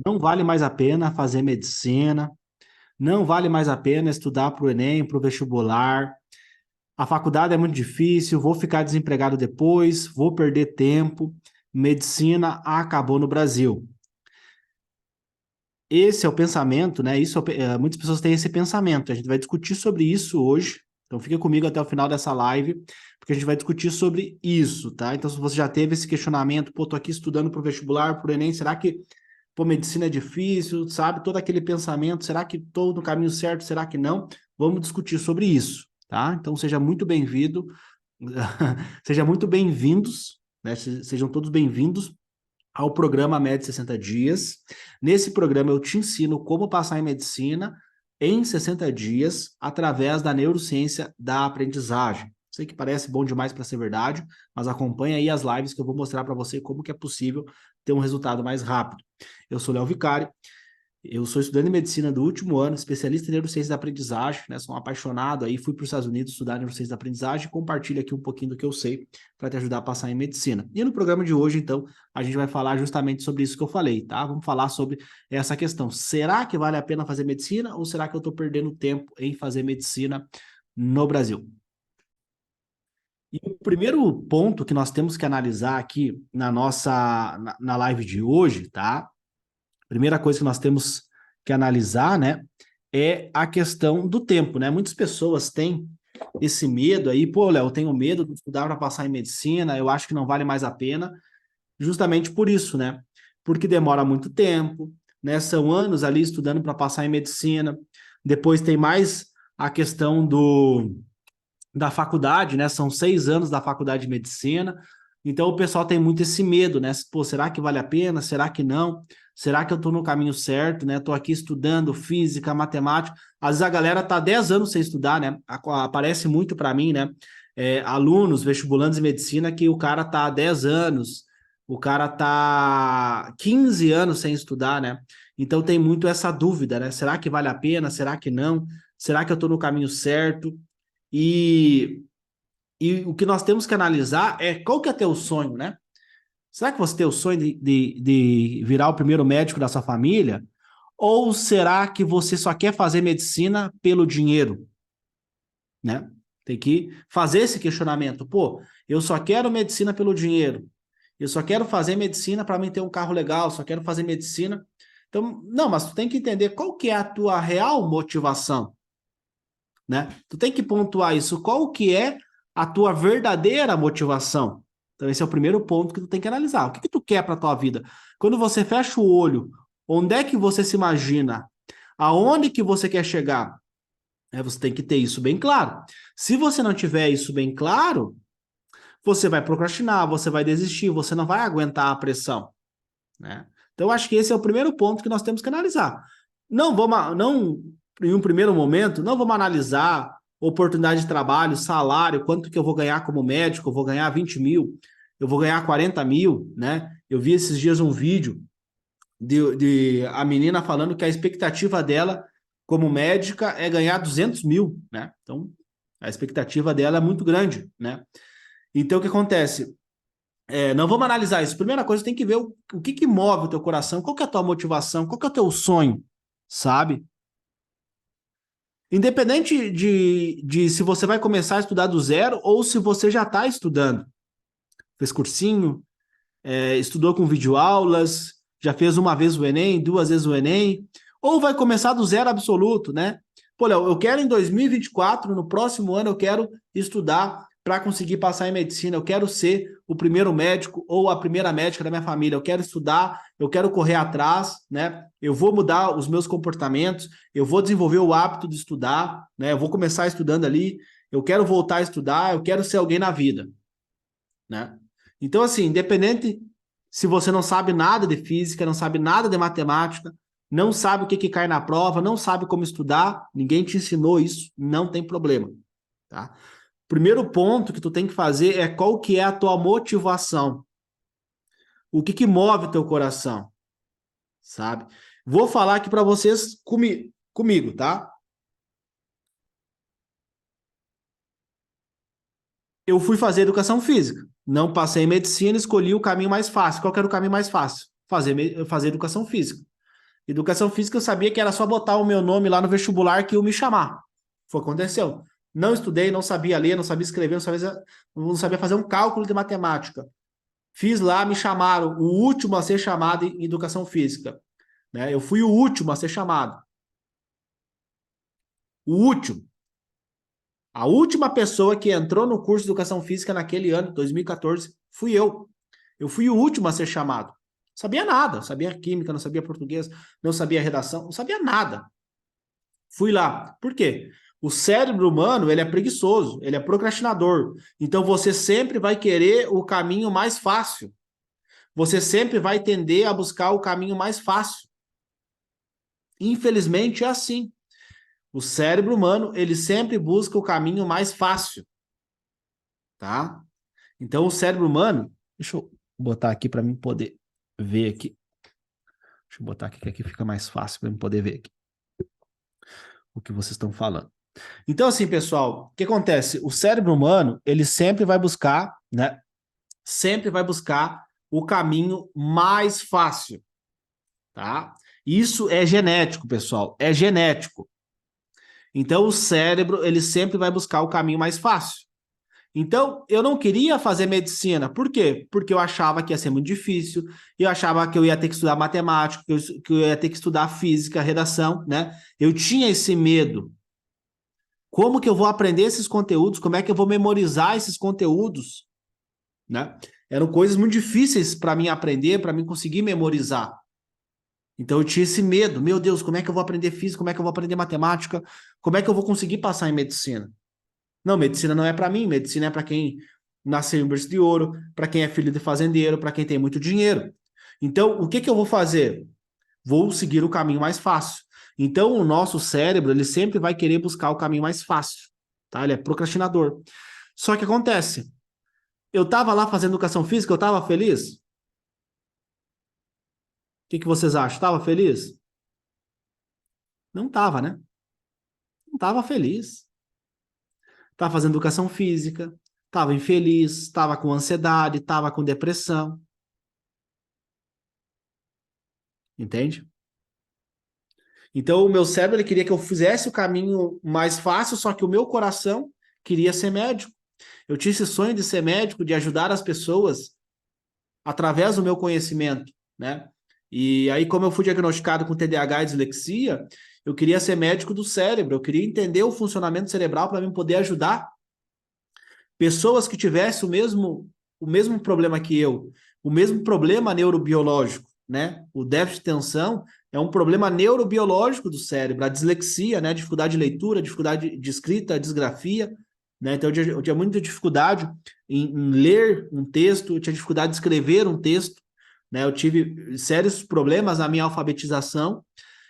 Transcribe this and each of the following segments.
Não vale mais a pena fazer medicina, não vale mais a pena estudar para o Enem, para o vestibular. A faculdade é muito difícil, vou ficar desempregado depois, vou perder tempo. Medicina acabou no Brasil. Esse é o pensamento, né? Muitas pessoas têm esse pensamento. A gente vai discutir sobre isso hoje. Então fica comigo até o final dessa live, porque a gente vai discutir sobre isso, tá? Então, se você já teve esse questionamento, pô, tô aqui estudando para o vestibular, para o Enem, será que, pô, medicina é difícil, sabe? Todo aquele pensamento, será que estou no caminho certo, será que não? Vamos discutir sobre isso, tá? Então seja muito bem-vindo, seja muito bem-vindos, né? Sejam todos bem-vindos ao programa Med 60 Dias. Nesse programa eu te ensino como passar em medicina em 60 dias através da neurociência da aprendizagem. Sei que parece bom demais para ser verdade, mas acompanha aí as lives que eu vou mostrar para você como que é possível ter um resultado mais rápido. Eu sou Léo Vicari, eu sou estudante de medicina do último ano, especialista em neurociência da aprendizagem, né? Sou um apaixonado aí, fui para os Estados Unidos estudar neurociência da aprendizagem e compartilho aqui um pouquinho do que eu sei para te ajudar a passar em medicina. E no programa de hoje, então, a gente vai falar justamente sobre isso que eu falei, tá? Vamos falar sobre essa questão. Será que vale a pena fazer medicina ou será que eu estou perdendo tempo em fazer medicina no Brasil? E o primeiro ponto que nós temos que analisar aqui na live de hoje, tá? Primeira coisa que nós temos que analisar, né, é a questão do tempo, né? Muitas pessoas têm esse medo aí, pô, Léo, eu tenho medo de estudar para passar em medicina, eu acho que não vale mais a pena, justamente por isso, né? Porque demora muito tempo, né? São anos ali estudando para passar em medicina. Depois tem mais a questão da faculdade, né? São 6 anos da faculdade de medicina. Então o pessoal tem muito esse medo, né? Pô, será que vale a pena? Será que não? Será que eu estou no caminho certo, né? Estou aqui estudando física, matemática. Às vezes a galera tá 10 anos sem estudar, né? Aparece muito para mim, né? Alunos, vestibulantes em medicina, que o cara tá há 10 anos, o cara tá 15 anos sem estudar, né? Então tem muito essa dúvida, né? Será que vale a pena? Será que não? Será que eu estou no caminho certo? E, e o que nós temos que analisar é qual que é teu sonho, né? Será que você tem o sonho de virar o primeiro médico da sua família? Ou será que você só quer fazer medicina pelo dinheiro, né? Tem que fazer esse questionamento. Pô, eu só quero medicina pelo dinheiro. Eu só quero fazer medicina para mim ter um carro legal, só quero fazer medicina. Então, não, mas tu tem que entender qual que é a tua real motivação, né? Tu tem que pontuar isso. Qual que é a tua verdadeira motivação? Então, esse é o primeiro ponto que tu tem que analisar. O que que tu quer para tua vida? Quando você fecha o olho, onde é que você se imagina? Aonde que você quer chegar? Você tem que ter isso bem claro. Se você não tiver isso bem claro, você vai procrastinar, você vai desistir, você não vai aguentar a pressão, né? Então, acho que esse é o primeiro ponto que nós temos que analisar. Não, em um primeiro momento, não vamos analisar oportunidade de trabalho, salário, quanto que eu vou ganhar como médico, eu vou ganhar 20 mil, eu vou ganhar 40 mil, né? Eu vi esses dias um vídeo de a menina falando que a expectativa dela como médica é ganhar 200 mil, né? Então, a expectativa dela é muito grande, né? Então, o que acontece? Não vamos analisar isso. Primeira coisa, tem que ver o que que move o teu coração, qual que é a tua motivação, qual que é o teu sonho, sabe? Independente de se você vai começar a estudar do zero ou se você já está estudando. Fez cursinho, estudou com videoaulas, já fez uma vez o Enem, 2 vezes o Enem, ou vai começar do zero absoluto, né? Pô, Léo, eu quero em 2024, no próximo ano, eu quero estudar para conseguir passar em medicina, eu quero ser o primeiro médico ou a primeira médica da minha família, eu quero estudar, eu quero correr atrás, né? Eu vou mudar os meus comportamentos, eu vou desenvolver o hábito de estudar, né? Eu vou começar estudando ali, eu quero voltar a estudar, eu quero ser alguém na vida, né? Então, assim, independente se você não sabe nada de física, não sabe nada de matemática, não sabe o que que cai na prova, não sabe como estudar, ninguém te ensinou isso, não tem problema, tá? Primeiro ponto que tu tem que fazer é qual que é a tua motivação. O que que move o teu coração, sabe? Vou falar aqui para vocês comigo, tá? Eu fui fazer educação física. Não passei em medicina, escolhi o caminho mais fácil. Qual que era o caminho mais fácil? Fazer educação física. Educação física eu sabia que era só botar o meu nome lá no vestibular que iam me chamar. Foi o que aconteceu. Não estudei, não sabia ler, não sabia escrever, não sabia fazer um cálculo de matemática. Fiz lá, me chamaram, o último a ser chamado em educação física. Né? Eu fui o último a ser chamado. O último. A última pessoa que entrou no curso de educação física naquele ano, 2014, fui eu. Eu fui o último a ser chamado. Não sabia nada, não sabia química, não sabia português, não sabia redação, não sabia nada. Fui lá. Por quê? O cérebro humano, ele é preguiçoso, ele é procrastinador. Então você sempre vai querer o caminho mais fácil. Você sempre vai tender a buscar o caminho mais fácil. Infelizmente é assim. O cérebro humano, ele sempre busca o caminho mais fácil, tá? Então o cérebro humano, deixa eu botar aqui para mim poder ver aqui. Deixa eu botar aqui que aqui fica mais fácil para mim poder ver aqui o que vocês estão falando. Então assim, pessoal, o que acontece? O cérebro humano, ele sempre vai buscar, né? Sempre vai buscar o caminho mais fácil, tá? Isso é genético, pessoal, é genético. Então o cérebro, ele sempre vai buscar o caminho mais fácil. Então, eu não queria fazer medicina. Por quê? Porque eu achava que ia ser muito difícil, eu achava que eu ia ter que estudar matemática, que eu ia ter que estudar física, redação, né? Eu tinha esse medo. Como que eu vou aprender esses conteúdos? Como é que eu vou memorizar esses conteúdos? Né? Eram coisas muito difíceis para mim aprender, para mim conseguir memorizar. Então eu tinha esse medo. Meu Deus, como é que eu vou aprender física? Como é que eu vou aprender matemática? Como é que eu vou conseguir passar em medicina? Não, medicina não é para mim, medicina é para quem nasceu em berço de ouro, para quem é filho de fazendeiro, para quem tem muito dinheiro. Então, o que que eu vou fazer? Vou seguir o caminho mais fácil. Então, o nosso cérebro, ele sempre vai querer buscar o caminho mais fácil, tá? Ele é procrastinador. Só que acontece, eu estava lá fazendo educação física, eu estava feliz? O que que vocês acham? Estava feliz? Não estava, né? Não estava feliz. Estava fazendo educação física, estava infeliz, estava com ansiedade, estava com depressão. Entende? Então, o meu cérebro ele queria que eu fizesse o caminho mais fácil, só que o meu coração queria ser médico. Eu tinha esse sonho de ser médico, de ajudar as pessoas através do meu conhecimento, né? E aí, como eu fui diagnosticado com TDAH e dislexia, eu queria ser médico do cérebro, eu queria entender o funcionamento cerebral para mim poder ajudar pessoas que tivessem o mesmo problema que eu, o mesmo problema neurobiológico, né? O déficit de atenção é um problema neurobiológico do cérebro, a dislexia, né? Dificuldade de leitura, dificuldade de escrita, disgrafia, né? Então eu tinha muita dificuldade em ler um texto, eu tinha dificuldade de escrever um texto, né? Eu tive sérios problemas na minha alfabetização.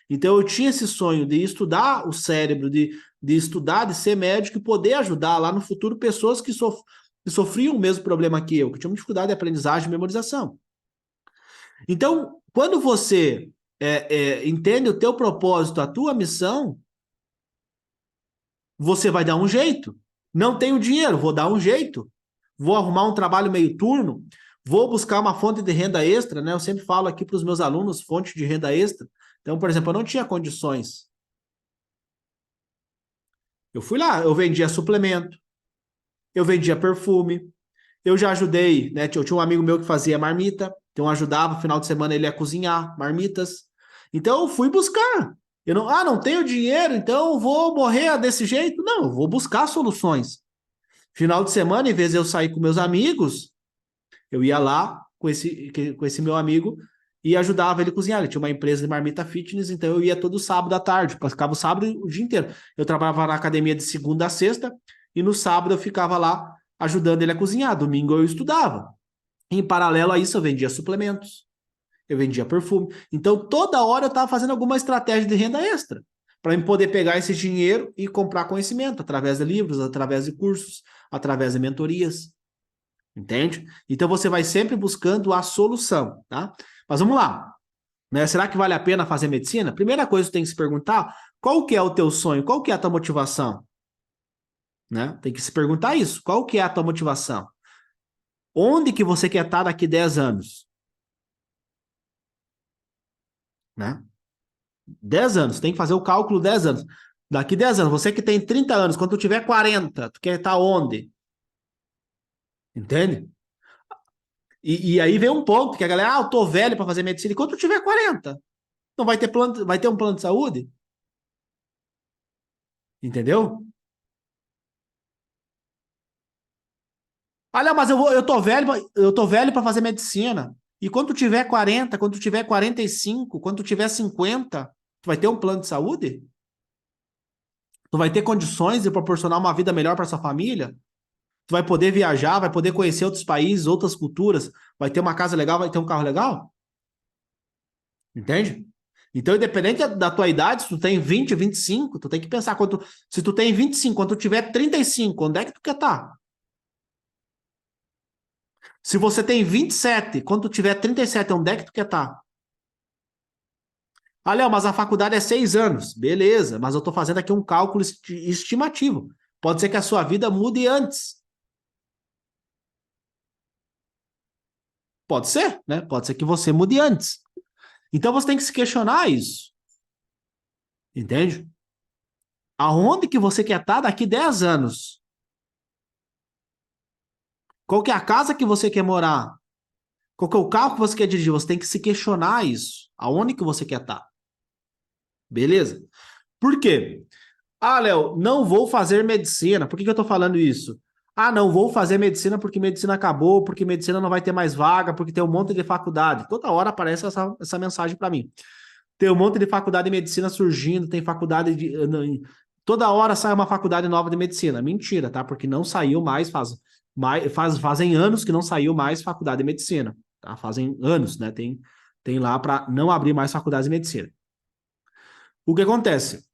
Então eu tinha esse sonho de estudar o cérebro, de estudar, de ser médico e poder ajudar lá no futuro pessoas que sofriam o mesmo problema que eu, que tinham dificuldade de aprendizagem e memorização. Então, quando você entende o teu propósito, a tua missão, você vai dar um jeito. Não tenho dinheiro, vou dar um jeito. Vou arrumar um trabalho meio turno, vou buscar uma fonte de renda extra, né? Eu sempre falo aqui para os meus alunos, fonte de renda extra. Então, por exemplo, eu não tinha condições. Eu fui lá, eu vendia suplemento, eu vendia perfume, eu já ajudei, né? Eu tinha um amigo meu que fazia marmita, então eu ajudava, no final de semana ele ia cozinhar marmitas. Então eu fui buscar. Eu não tenho dinheiro, então eu vou morrer desse jeito? Não, eu vou buscar soluções. Final de semana, em vez de eu sair com meus amigos, eu ia lá com esse meu amigo e ajudava ele a cozinhar. Ele tinha uma empresa de marmita fitness, então eu ia todo sábado à tarde, ficava o sábado o dia inteiro. Eu trabalhava na academia de segunda a sexta e no sábado eu ficava lá ajudando ele a cozinhar. Domingo eu estudava. Em paralelo a isso, eu vendia suplementos, eu vendia perfume. Então, toda hora eu estava fazendo alguma estratégia de renda extra para eu poder pegar esse dinheiro e comprar conhecimento através de livros, através de cursos, através de mentorias. Entende? Então você vai sempre buscando a solução, tá? Mas vamos lá, né? Será que vale a pena fazer medicina? Primeira coisa que você tem que se perguntar, qual que é o teu sonho? Qual que é a tua motivação? Né? Tem que se perguntar isso. Qual que é a tua motivação? Onde que você quer estar daqui 10 anos? Né? 10 anos, tem que fazer o cálculo 10 anos. Daqui 10 anos, você que tem 30 anos, quando tu tiver 40, tu quer estar onde? Entende? E aí vem um ponto que a galera, eu tô velho para fazer medicina. E quando tu tiver 40, não vai ter plano, vai ter um plano de saúde? Entendeu? Olha, mas eu tô velho para fazer medicina. E quando tu tiver 40, quando tu tiver 45, quando tu tiver 50, tu vai ter um plano de saúde? Tu vai ter condições de proporcionar uma vida melhor para sua família? Tu vai poder viajar, vai poder conhecer outros países, outras culturas, vai ter uma casa legal, vai ter um carro legal? Entende? Então, independente da tua idade, se tu tem 20, 25, tu tem que pensar quanto, se tu tem 25, quando tu tiver 35, onde é que tu quer estar? Se você tem 27, quando tu tiver 37, onde é que tu quer estar? Ah, Léo, mas a faculdade é 6 anos. Beleza, mas eu estou fazendo aqui um cálculo estimativo. Pode ser que a sua vida mude antes. Pode ser, né? Pode ser que você mude antes. Então você tem que se questionar isso. Entende? Aonde que você quer estar daqui 10 anos? Qual que é a casa que você quer morar? Qual que é o carro que você quer dirigir? Você tem que se questionar isso. Aonde que você quer estar? Beleza? Por quê? Ah, Léo, não vou fazer medicina. Por que que eu tô falando isso? Ah, não vou fazer medicina porque medicina acabou, porque medicina não vai ter mais vaga, porque tem um monte de faculdade. Toda hora aparece essa mensagem para mim. Tem um monte de faculdade de medicina surgindo, tem faculdade de. Toda hora sai uma faculdade nova de medicina. Mentira, tá? Porque não saiu fazem anos que não saiu mais faculdade de medicina. Tá? Fazem anos, né? Tem lá para não abrir mais faculdade de medicina. O que acontece?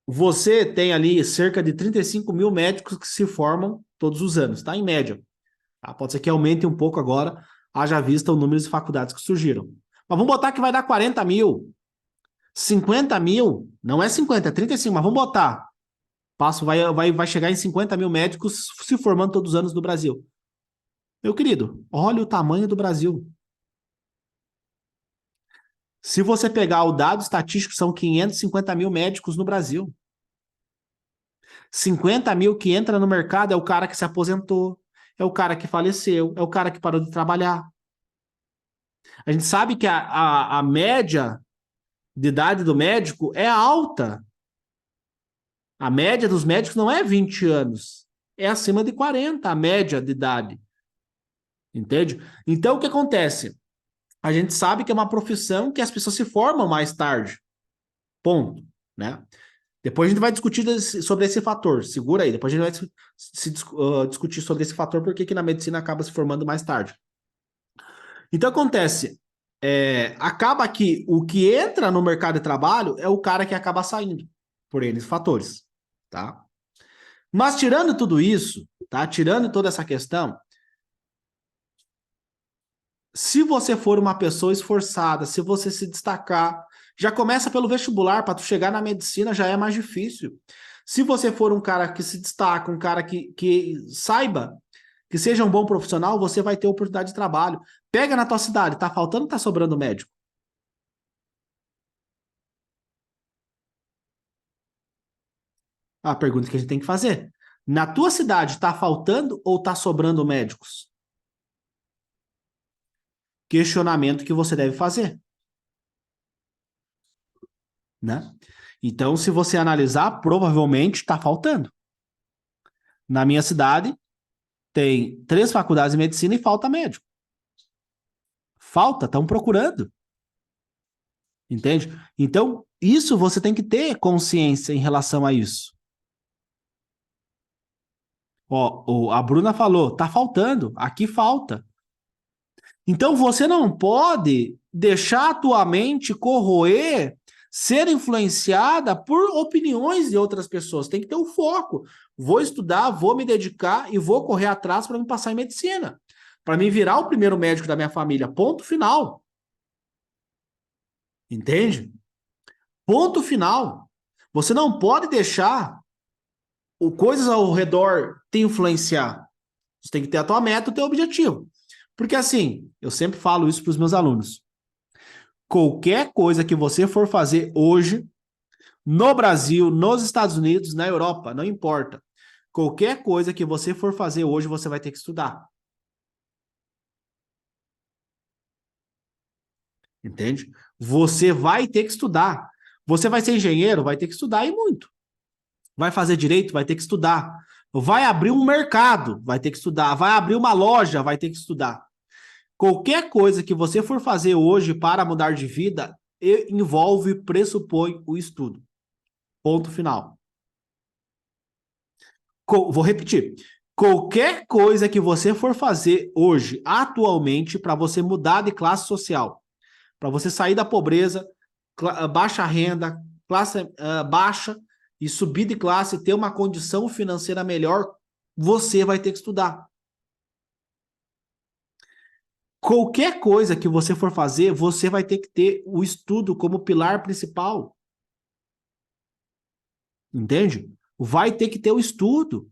Você tem ali cerca de 35 mil médicos que se formam todos os anos, tá? Em média. Tá? Pode ser que aumente um pouco agora, haja vista o número de faculdades que surgiram. Mas vamos botar que vai dar 40 mil. 50 mil, não é 50, é 35, mas vamos botar. Vai chegar em 50 mil médicos se formando todos os anos no Brasil. Meu querido, olha o tamanho do Brasil. Se você pegar o dado estatístico, são 550 mil médicos no Brasil. 50 mil que entra no mercado é o cara que se aposentou, é o cara que faleceu, é o cara que parou de trabalhar. A gente sabe que a média de idade do médico é alta. A média dos médicos não é 20 anos, é acima de 40 a média de idade. Entende? Então, o que acontece? A gente sabe que é uma profissão que as pessoas se formam mais tarde. Ponto. Né? Depois a gente vai discutir sobre esse fator. Segura aí. Depois a gente vai discutir sobre esse fator, porque que na medicina acaba se formando mais tarde. Então acontece, acaba que o que entra no mercado de trabalho é o cara que acaba saindo, por N fatores, tá? Mas tirando tudo isso, tá? Tirando toda essa questão, se você for uma pessoa esforçada, se você se destacar, já começa pelo vestibular, para tu chegar na medicina já é mais difícil. Se você for um cara que se destaca, um cara que saiba, que seja um bom profissional, você vai ter oportunidade de trabalho. Pega na tua cidade, tá faltando ou tá sobrando médico? A pergunta que a gente tem que fazer. Na tua cidade, tá faltando ou tá sobrando médicos? Questionamento que você deve fazer, né? Então, se você analisar, provavelmente está faltando. Na minha cidade, tem 3 faculdades de medicina e falta médico. Falta, estão procurando. Entende? Então, isso você tem que ter consciência em relação a isso. Ó, a Bruna falou, tá faltando, aqui falta. Então você não pode deixar a tua mente corroer, ser influenciada por opiniões de outras pessoas. Tem que ter o foco. Vou estudar, vou me dedicar e vou correr atrás para me passar em medicina. Para me virar o primeiro médico da minha família. Ponto final. Entende? Ponto final. Você não pode deixar coisas ao redor te influenciar. Você tem que ter a tua meta, o teu objetivo. Porque assim, eu sempre falo isso para os meus alunos. Qualquer coisa que você for fazer hoje, no Brasil, nos Estados Unidos, na Europa, não importa. Qualquer coisa que você for fazer hoje, você vai ter que estudar. Entende? Você vai ter que estudar. Você vai ser engenheiro, vai ter que estudar e muito. Vai fazer direito, vai ter que estudar. Vai abrir um mercado, vai ter que estudar. Vai abrir uma loja, vai ter que estudar. Qualquer coisa que você for fazer hoje para mudar de vida envolve, pressupõe o estudo. Ponto final. Vou repetir. Qualquer coisa que você for fazer hoje, atualmente, para você mudar de classe social, para você sair da pobreza, baixa renda, classe baixa e subir de classe, ter uma condição financeira melhor, você vai ter que estudar. Qualquer coisa que você for fazer, você vai ter que ter o estudo como pilar principal. Entende? Vai ter que ter o estudo.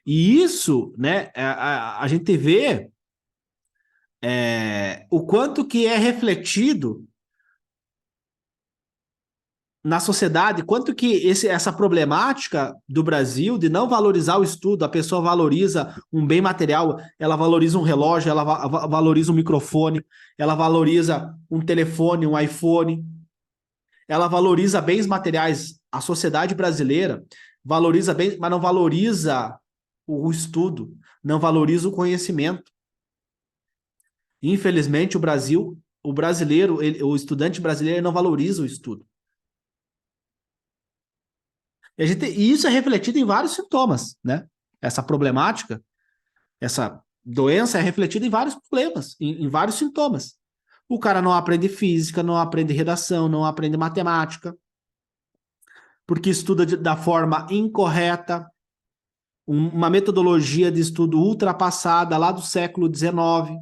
E isso, né, a gente vê o quanto que é refletido na sociedade, quanto que essa problemática do Brasil de não valorizar o estudo, a pessoa valoriza um bem material, ela valoriza um relógio, ela valoriza um microfone, ela valoriza um telefone, um iPhone, ela valoriza bens materiais. A sociedade brasileira valoriza bens, mas não valoriza o estudo, não valoriza o conhecimento. Infelizmente, o brasileiro, o estudante brasileiro não valoriza o estudo. E isso é refletido em vários sintomas, né? Essa problemática, essa doença é refletida em vários problemas, em vários sintomas. O cara não aprende física, não aprende redação, não aprende matemática, porque estuda da forma incorreta, uma metodologia de estudo ultrapassada lá do século XIX.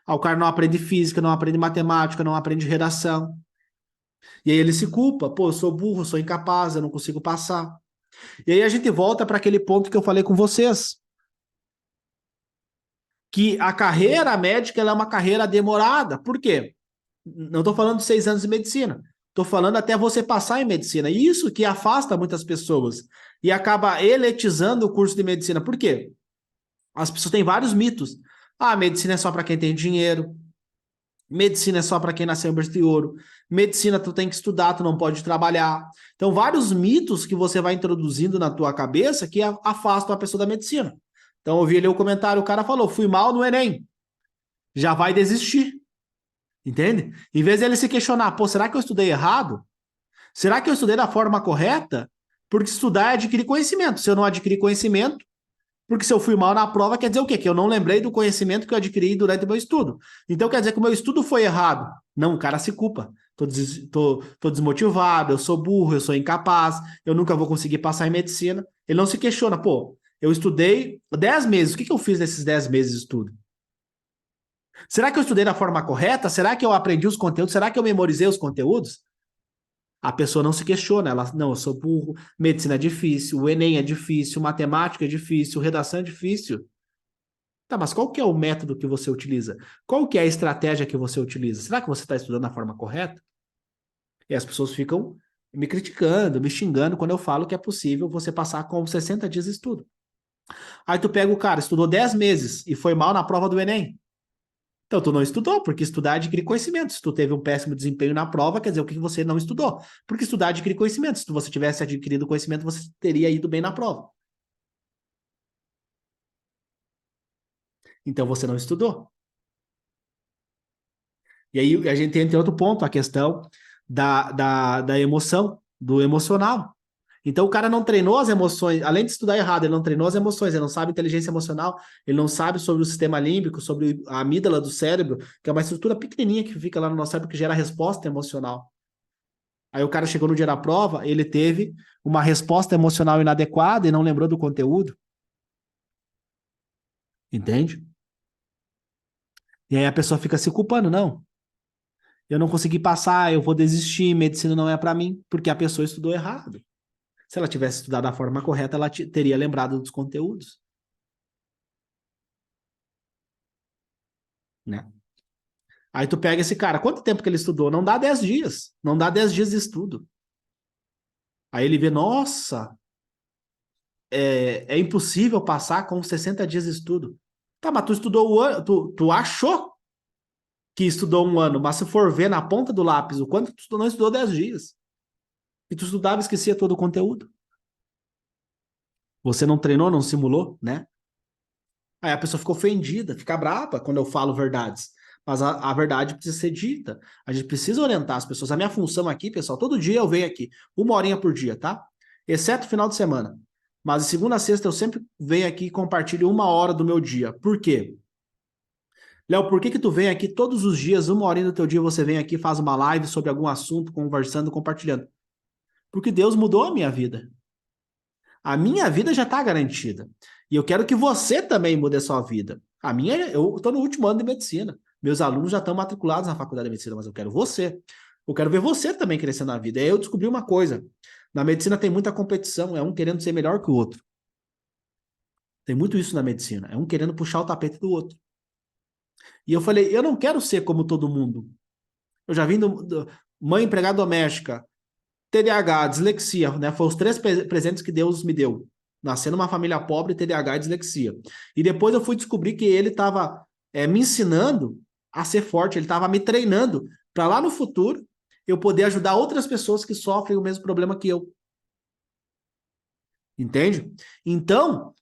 O cara não aprende física, não aprende matemática, não aprende redação. E aí ele se culpa, pô, eu sou burro, sou incapaz, eu não consigo passar. E aí a gente volta para aquele ponto que eu falei com vocês, que a carreira médica ela é uma carreira demorada. Por quê? Não estou falando de 6 anos de medicina. Estou falando até você passar em medicina. E isso que afasta muitas pessoas e acaba elitizando o curso de medicina. Por quê? As pessoas têm vários mitos. Ah, medicina é só para quem tem dinheiro. Medicina é só para quem nasceu em berço de ouro. Medicina tu tem que estudar, tu não pode trabalhar. Então, vários mitos que você vai introduzindo na tua cabeça que afastam a pessoa da medicina. Então, eu vi ali o comentário, o cara falou, fui mal no Enem. Já vai desistir. Entende? Em vez de ele se questionar, pô, será que eu estudei errado? Será que eu estudei da forma correta? Porque estudar é adquirir conhecimento. Se eu não adquirir conhecimento, porque se eu fui mal na prova, quer dizer o quê? Que eu não lembrei do conhecimento que eu adquiri durante o meu estudo. Então quer dizer que o meu estudo foi errado. Não, o cara se culpa. Tô desmotivado, eu sou burro, eu sou incapaz, eu nunca vou conseguir passar em medicina. Ele não se questiona, pô, eu estudei 10 meses, o que eu fiz nesses 10 meses de estudo? Será que eu estudei da forma correta? Será que eu aprendi os conteúdos? Será que eu memorizei os conteúdos? A pessoa não se questiona, ela, não, eu sou burro, medicina é difícil, o Enem é difícil, matemática é difícil, redação é difícil. Tá, mas qual que é o método que você utiliza? Qual que é a estratégia que você utiliza? Será que você está estudando da forma correta? E as pessoas ficam me criticando, me xingando quando eu falo que é possível você passar com 60 dias de estudo. Aí tu pega o cara, estudou 10 meses e foi mal na prova do Enem. Então, tu não estudou, porque estudar é adquirir conhecimento. Se tu teve um péssimo desempenho na prova, quer dizer o que você não estudou. Porque estudar é adquirir conhecimento. Se você tivesse adquirido conhecimento, você teria ido bem na prova. Então, você não estudou. E aí a gente entra em outro ponto, a questão da emoção, do emocional. Então, o cara não treinou as emoções, além de estudar errado, ele não treinou as emoções, ele não sabe inteligência emocional, ele não sabe sobre o sistema límbico, sobre a amígdala do cérebro, que é uma estrutura pequenininha que fica lá no nosso cérebro que gera resposta emocional. Aí o cara chegou no dia da prova, ele teve uma resposta emocional inadequada e não lembrou do conteúdo. Entende? E aí a pessoa fica se culpando, não. Eu não consegui passar, eu vou desistir, medicina não é para mim, porque a pessoa estudou errado. Se ela tivesse estudado da forma correta, ela teria lembrado dos conteúdos, né? Aí tu pega esse cara, quanto tempo que ele estudou? Não dá 10 dias. Não dá 10 dias de estudo. Aí ele vê, nossa, é impossível passar com 60 dias de estudo. Tá, mas tu estudou o ano, tu achou que estudou um ano, mas se for ver na ponta do lápis o quanto tu estudou, não estudou 10 dias. E tu estudava e esquecia todo o conteúdo. Você não treinou, não simulou, né? Aí a pessoa fica ofendida, fica brava quando eu falo verdades. Mas a verdade precisa ser dita. A gente precisa orientar as pessoas. A minha função aqui, pessoal, todo dia eu venho aqui, 1 horinha por dia, tá? Exceto final de semana. Mas de segunda a sexta eu sempre venho aqui e compartilho 1 hora do meu dia. Por quê? Léo, por que que tu vem aqui todos os dias, 1 horinha do teu dia, você vem aqui, faz uma live sobre algum assunto, conversando, compartilhando? Porque Deus mudou a minha vida. A minha vida já está garantida. E eu quero que você também mude a sua vida. Eu estou no último ano de medicina. Meus alunos já estão matriculados na faculdade de medicina, mas eu quero você. Eu quero ver você também crescer na vida. E aí eu descobri uma coisa. Na medicina tem muita competição, é um querendo ser melhor que o outro. Tem muito isso na medicina. É um querendo puxar o tapete do outro. E eu falei, eu não quero ser como todo mundo. Eu já vim mãe empregada doméstica, TDAH, dislexia, né? Foram os 3 presentes que Deus me deu. Nascer numa família pobre, TDAH e dislexia. E depois eu fui descobrir que ele estava me ensinando a ser forte, ele estava me treinando para lá no futuro eu poder ajudar outras pessoas que sofrem o mesmo problema que eu. Entende? Então,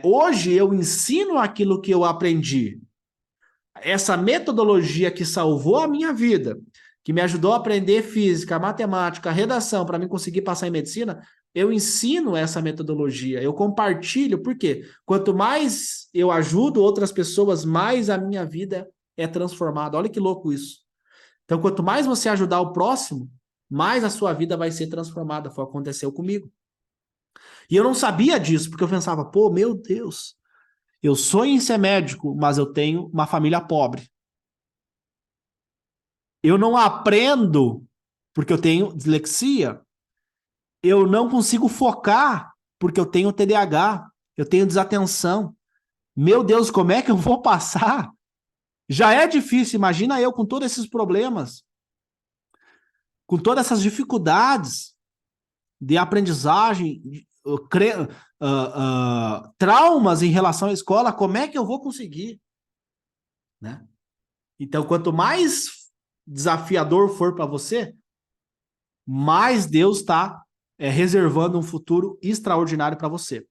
hoje eu ensino aquilo que eu aprendi. Essa metodologia que salvou a minha vida, que me ajudou a aprender física, matemática, redação, para mim conseguir passar em medicina, eu ensino essa metodologia, eu compartilho, por quê? Quanto mais eu ajudo outras pessoas, mais a minha vida é transformada. Olha que louco isso. Então, quanto mais você ajudar o próximo, mais a sua vida vai ser transformada. Foi o que aconteceu comigo. E eu não sabia disso, porque eu pensava, pô, meu Deus, eu sonho em ser médico, mas eu tenho uma família pobre. Eu não aprendo porque eu tenho dislexia. Eu não consigo focar porque eu tenho TDAH. Eu tenho desatenção. Meu Deus, como é que eu vou passar? Já é difícil, imagina eu com todos esses problemas, com todas essas dificuldades de aprendizagem, traumas em relação à escola, como é que eu vou conseguir? Né? Então, quanto mais desafiador for para você, mais Deus está reservando um futuro extraordinário para você.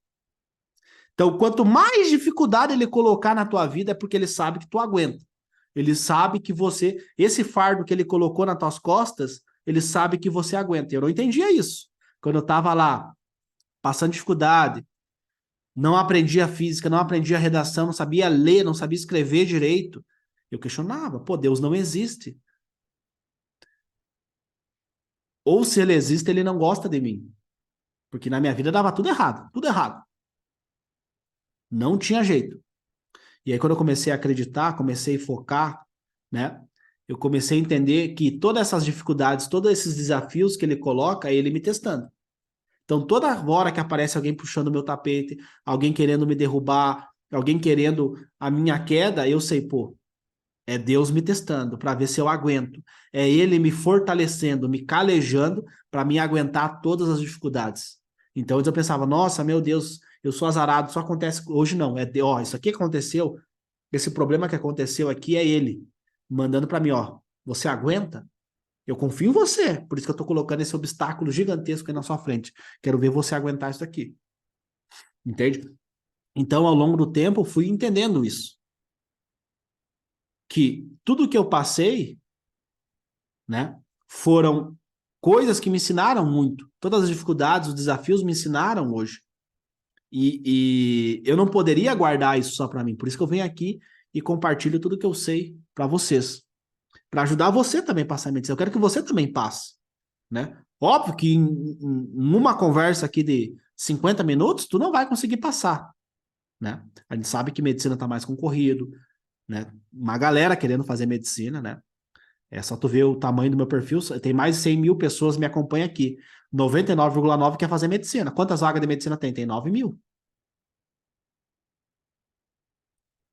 Então, quanto mais dificuldade ele colocar na tua vida, é porque ele sabe que tu aguenta. Ele sabe que você, esse fardo que ele colocou nas tuas costas, ele sabe que você aguenta. Eu não entendia isso. Quando eu estava lá, passando dificuldade, não aprendia física, não aprendia redação, não sabia ler, não sabia escrever direito. Eu questionava, pô, Deus não existe. Ou se ele existe, ele não gosta de mim. Porque na minha vida dava tudo errado, tudo errado. Não tinha jeito. E aí, quando eu comecei a acreditar, comecei a focar, né? Eu comecei a entender que todas essas dificuldades, todos esses desafios que ele coloca, é ele me testando. Então, toda hora que aparece alguém puxando o meu tapete, alguém querendo me derrubar, alguém querendo a minha queda, eu sei, pô, é Deus me testando para ver se eu aguento. É Ele me fortalecendo, me calejando para me aguentar todas as dificuldades. Então eu pensava, nossa, meu Deus, eu sou azarado, só acontece hoje não. Ó, isso aqui aconteceu, esse problema que aconteceu aqui é Ele mandando para mim, ó, você aguenta? Eu confio em você, por isso que eu tô colocando esse obstáculo gigantesco aí na sua frente. Quero ver você aguentar isso aqui. Entende? Então, ao longo do tempo, eu fui entendendo isso. Que tudo que eu passei, né, foram coisas que me ensinaram muito. Todas as dificuldades, os desafios me ensinaram hoje. E eu não poderia guardar isso só para mim. Por isso que eu venho aqui e compartilho tudo que eu sei para vocês. Para ajudar você também a passar a medicina. Eu quero que você também passe, né? Óbvio que numa conversa aqui de 50 minutos, tu não vai conseguir passar, né? A gente sabe que medicina está mais concorrido, né? Uma galera querendo fazer medicina, né? É só tu ver o tamanho do meu perfil, tem mais de 100 mil pessoas que me acompanham aqui. 99,9 quer fazer medicina. Quantas vagas de medicina tem? Tem 9 mil.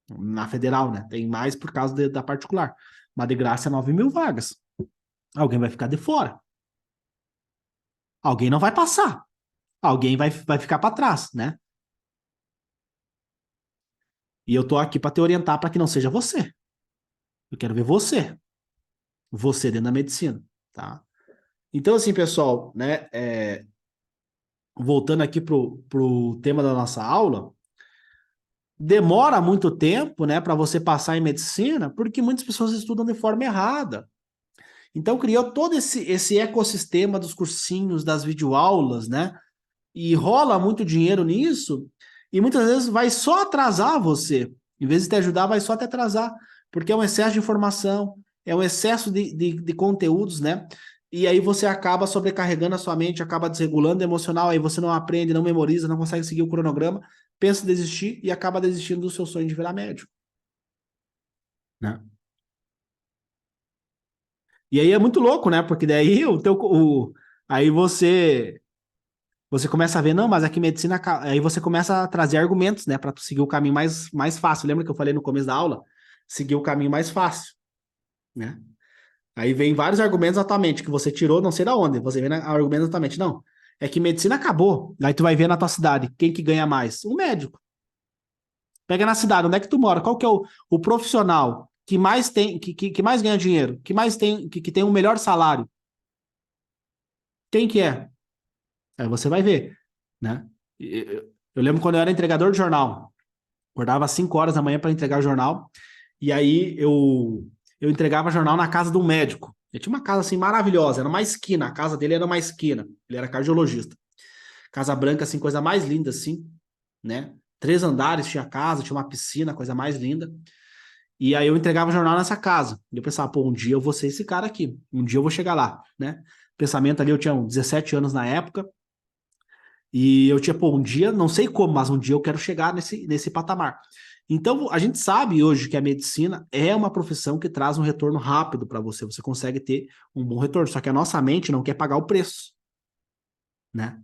Na federal, né? Tem mais por causa da particular. Mas de graça é 9.000 vagas. Alguém vai ficar de fora. Alguém não vai passar. Alguém vai ficar para trás, né? E eu tô aqui para te orientar para que não seja você. Eu quero ver você. Você dentro da medicina, tá? Então, assim, pessoal, né? Voltando aqui pro tema da nossa aula, demora muito tempo, né, para você passar em medicina, porque muitas pessoas estudam de forma errada. Então, criou todo esse ecossistema dos cursinhos, das videoaulas, né? E rola muito dinheiro nisso, e muitas vezes vai só atrasar você. Em vez de te ajudar, vai só te atrasar, porque é um excesso de informação, é um excesso de conteúdos, né? E aí você acaba sobrecarregando a sua mente, acaba desregulando o emocional, aí você não aprende, não memoriza, não consegue seguir o cronograma, pensa em desistir e acaba desistindo do seu sonho de virar médico, né? E aí é muito louco, né? Porque daí aí você começa a ver, não, mas aqui medicina, aí você começa a trazer argumentos, né, para tu seguir o caminho mais fácil. Lembra que eu falei no começo da aula? Seguir o caminho mais fácil, né? Aí vem vários argumentos na tua mente que você tirou, não sei da onde, você vê argumentos na tua mente, não. É que medicina acabou. Aí tu vai ver na tua cidade, quem que ganha mais? Um médico. Pega na cidade, onde é que tu mora? Qual que é o profissional que mais tem, que mais ganha dinheiro, que mais tem, que tem um melhor salário? Quem que é? Aí você vai ver, né? Eu lembro quando eu era entregador de jornal. Acordava às 5 horas da manhã para entregar o jornal. E aí eu entregava jornal na casa de um médico. Ele tinha uma casa assim maravilhosa, era uma esquina. A casa dele era uma esquina. Ele era cardiologista. Casa branca, assim, coisa mais linda, assim, né? 3 andares tinha a casa, tinha uma piscina, coisa mais linda. E aí eu entregava jornal nessa casa. E eu pensava, pô, um dia eu vou ser esse cara aqui. Um dia eu vou chegar lá, né? Pensamento ali, eu tinha uns 17 anos na época. E eu tinha, pô, um dia, não sei como, mas um dia eu quero chegar nesse patamar. Então, a gente sabe hoje que a medicina é uma profissão que traz um retorno rápido para você. Você consegue ter um bom retorno. Só que a nossa mente não quer pagar o preço, né?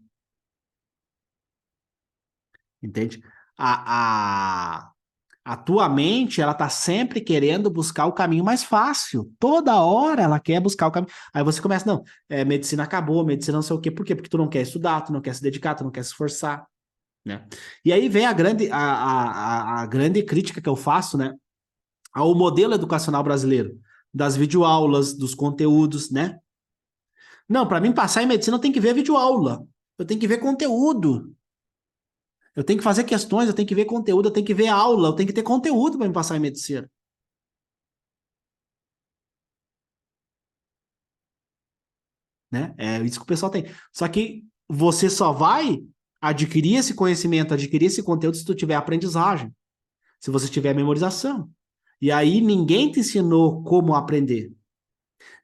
Entende? A, a, a tua mente, ela tá sempre querendo buscar o caminho mais fácil. Toda hora ela quer buscar o caminho. Aí você começa, não, medicina acabou, medicina não sei o quê. Por quê? Porque tu não quer estudar, tu não quer se dedicar, tu não quer se esforçar, né? E aí vem a grande crítica que eu faço, né, ao modelo educacional brasileiro, das videoaulas, dos conteúdos, né? Não, para mim passar em medicina eu tenho que ver videoaula, eu tenho que ver conteúdo, eu tenho que fazer questões, eu tenho que ver conteúdo, eu tenho que ver aula, eu tenho que ter conteúdo para me passar em medicina, né? É isso que o pessoal tem. Só que você só vai adquirir esse conhecimento, adquirir esse conteúdo se tu tiver aprendizagem, se você tiver memorização. E aí ninguém te ensinou como aprender.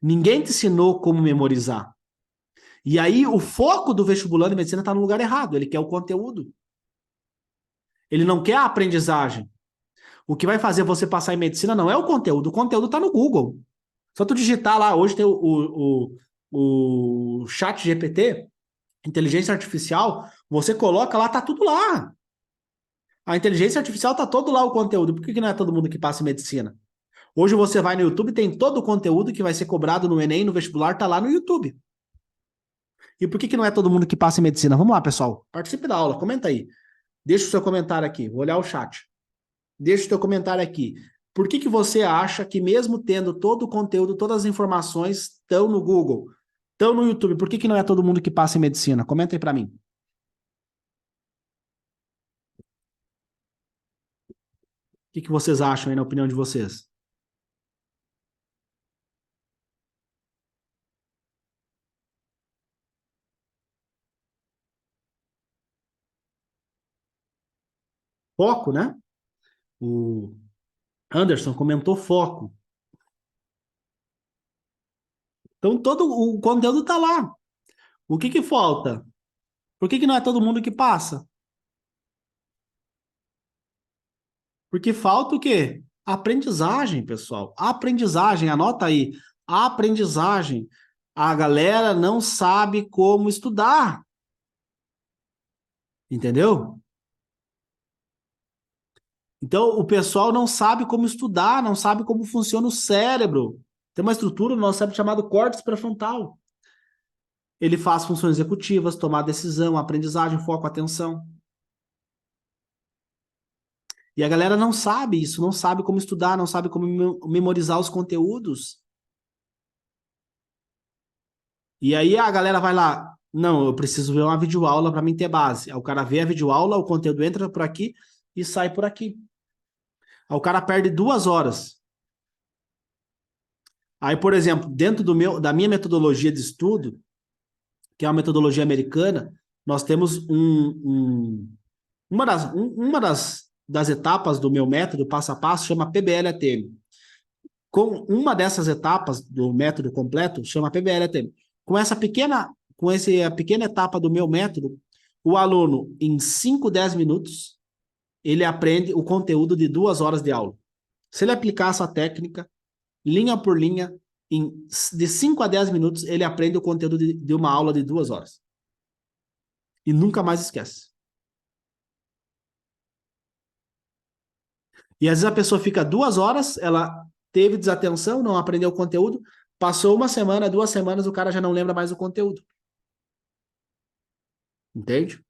Ninguém te ensinou como memorizar. E aí o foco do vestibulando em medicina está no lugar errado. Ele quer o conteúdo. Ele não quer a aprendizagem. O que vai fazer você passar em medicina não é o conteúdo está no Google. Só tu digitar lá, hoje tem o chat GPT, inteligência artificial, você coloca lá, tá tudo lá. A inteligência artificial tá todo lá o conteúdo. Por que não é todo mundo que passa em medicina? Hoje você vai no YouTube, tem todo o conteúdo que vai ser cobrado no Enem, no vestibular, tá lá no YouTube. E por que não é todo mundo que passa em medicina? Vamos lá, pessoal. Participe da aula, comenta aí. Deixa o seu comentário aqui. Vou olhar o chat. Deixa o seu comentário aqui. Por que você acha que mesmo tendo todo o conteúdo, todas as informações estão no Google, estão no YouTube, por que não é todo mundo que passa em medicina? Comenta aí para mim. O que vocês acham aí na opinião de vocês? Foco, né? O Anderson comentou foco. Então todo o conteúdo está lá. O que falta? Por que não é todo mundo que passa? Porque falta o quê? Aprendizagem, pessoal. Aprendizagem, anota aí. Aprendizagem. A galera não sabe como estudar, entendeu? Então, o pessoal não sabe como estudar, não sabe como funciona o cérebro. Tem uma estrutura no nosso cérebro chamada córtex pré-frontal. Ele faz funções executivas, tomar decisão, aprendizagem, foco, atenção. E a galera não sabe isso, não sabe como estudar, não sabe como memorizar os conteúdos. E aí a galera vai lá, não, eu preciso ver uma videoaula para mim ter base. Aí o cara vê a videoaula, o conteúdo entra por aqui e sai por aqui. Aí o cara perde 2 horas. Aí, por exemplo, dentro da minha metodologia de estudo, que é uma metodologia americana, nós temos uma das etapas do meu método, passo a passo, chama PBL-ATM. Com uma dessas etapas do método completo, chama PBL-ATM. Com essa pequena etapa do meu método, o aluno, em 5, 10 minutos, ele aprende o conteúdo de 2 horas de aula. Se ele aplicar essa técnica, linha por linha, de 5 a 10 minutos, ele aprende o conteúdo de uma aula de 2 horas. E nunca mais esquece. E às vezes a pessoa fica 2 horas, ela teve desatenção, não aprendeu o conteúdo, passou uma semana, 2 semanas, o cara já não lembra mais o conteúdo. Entende?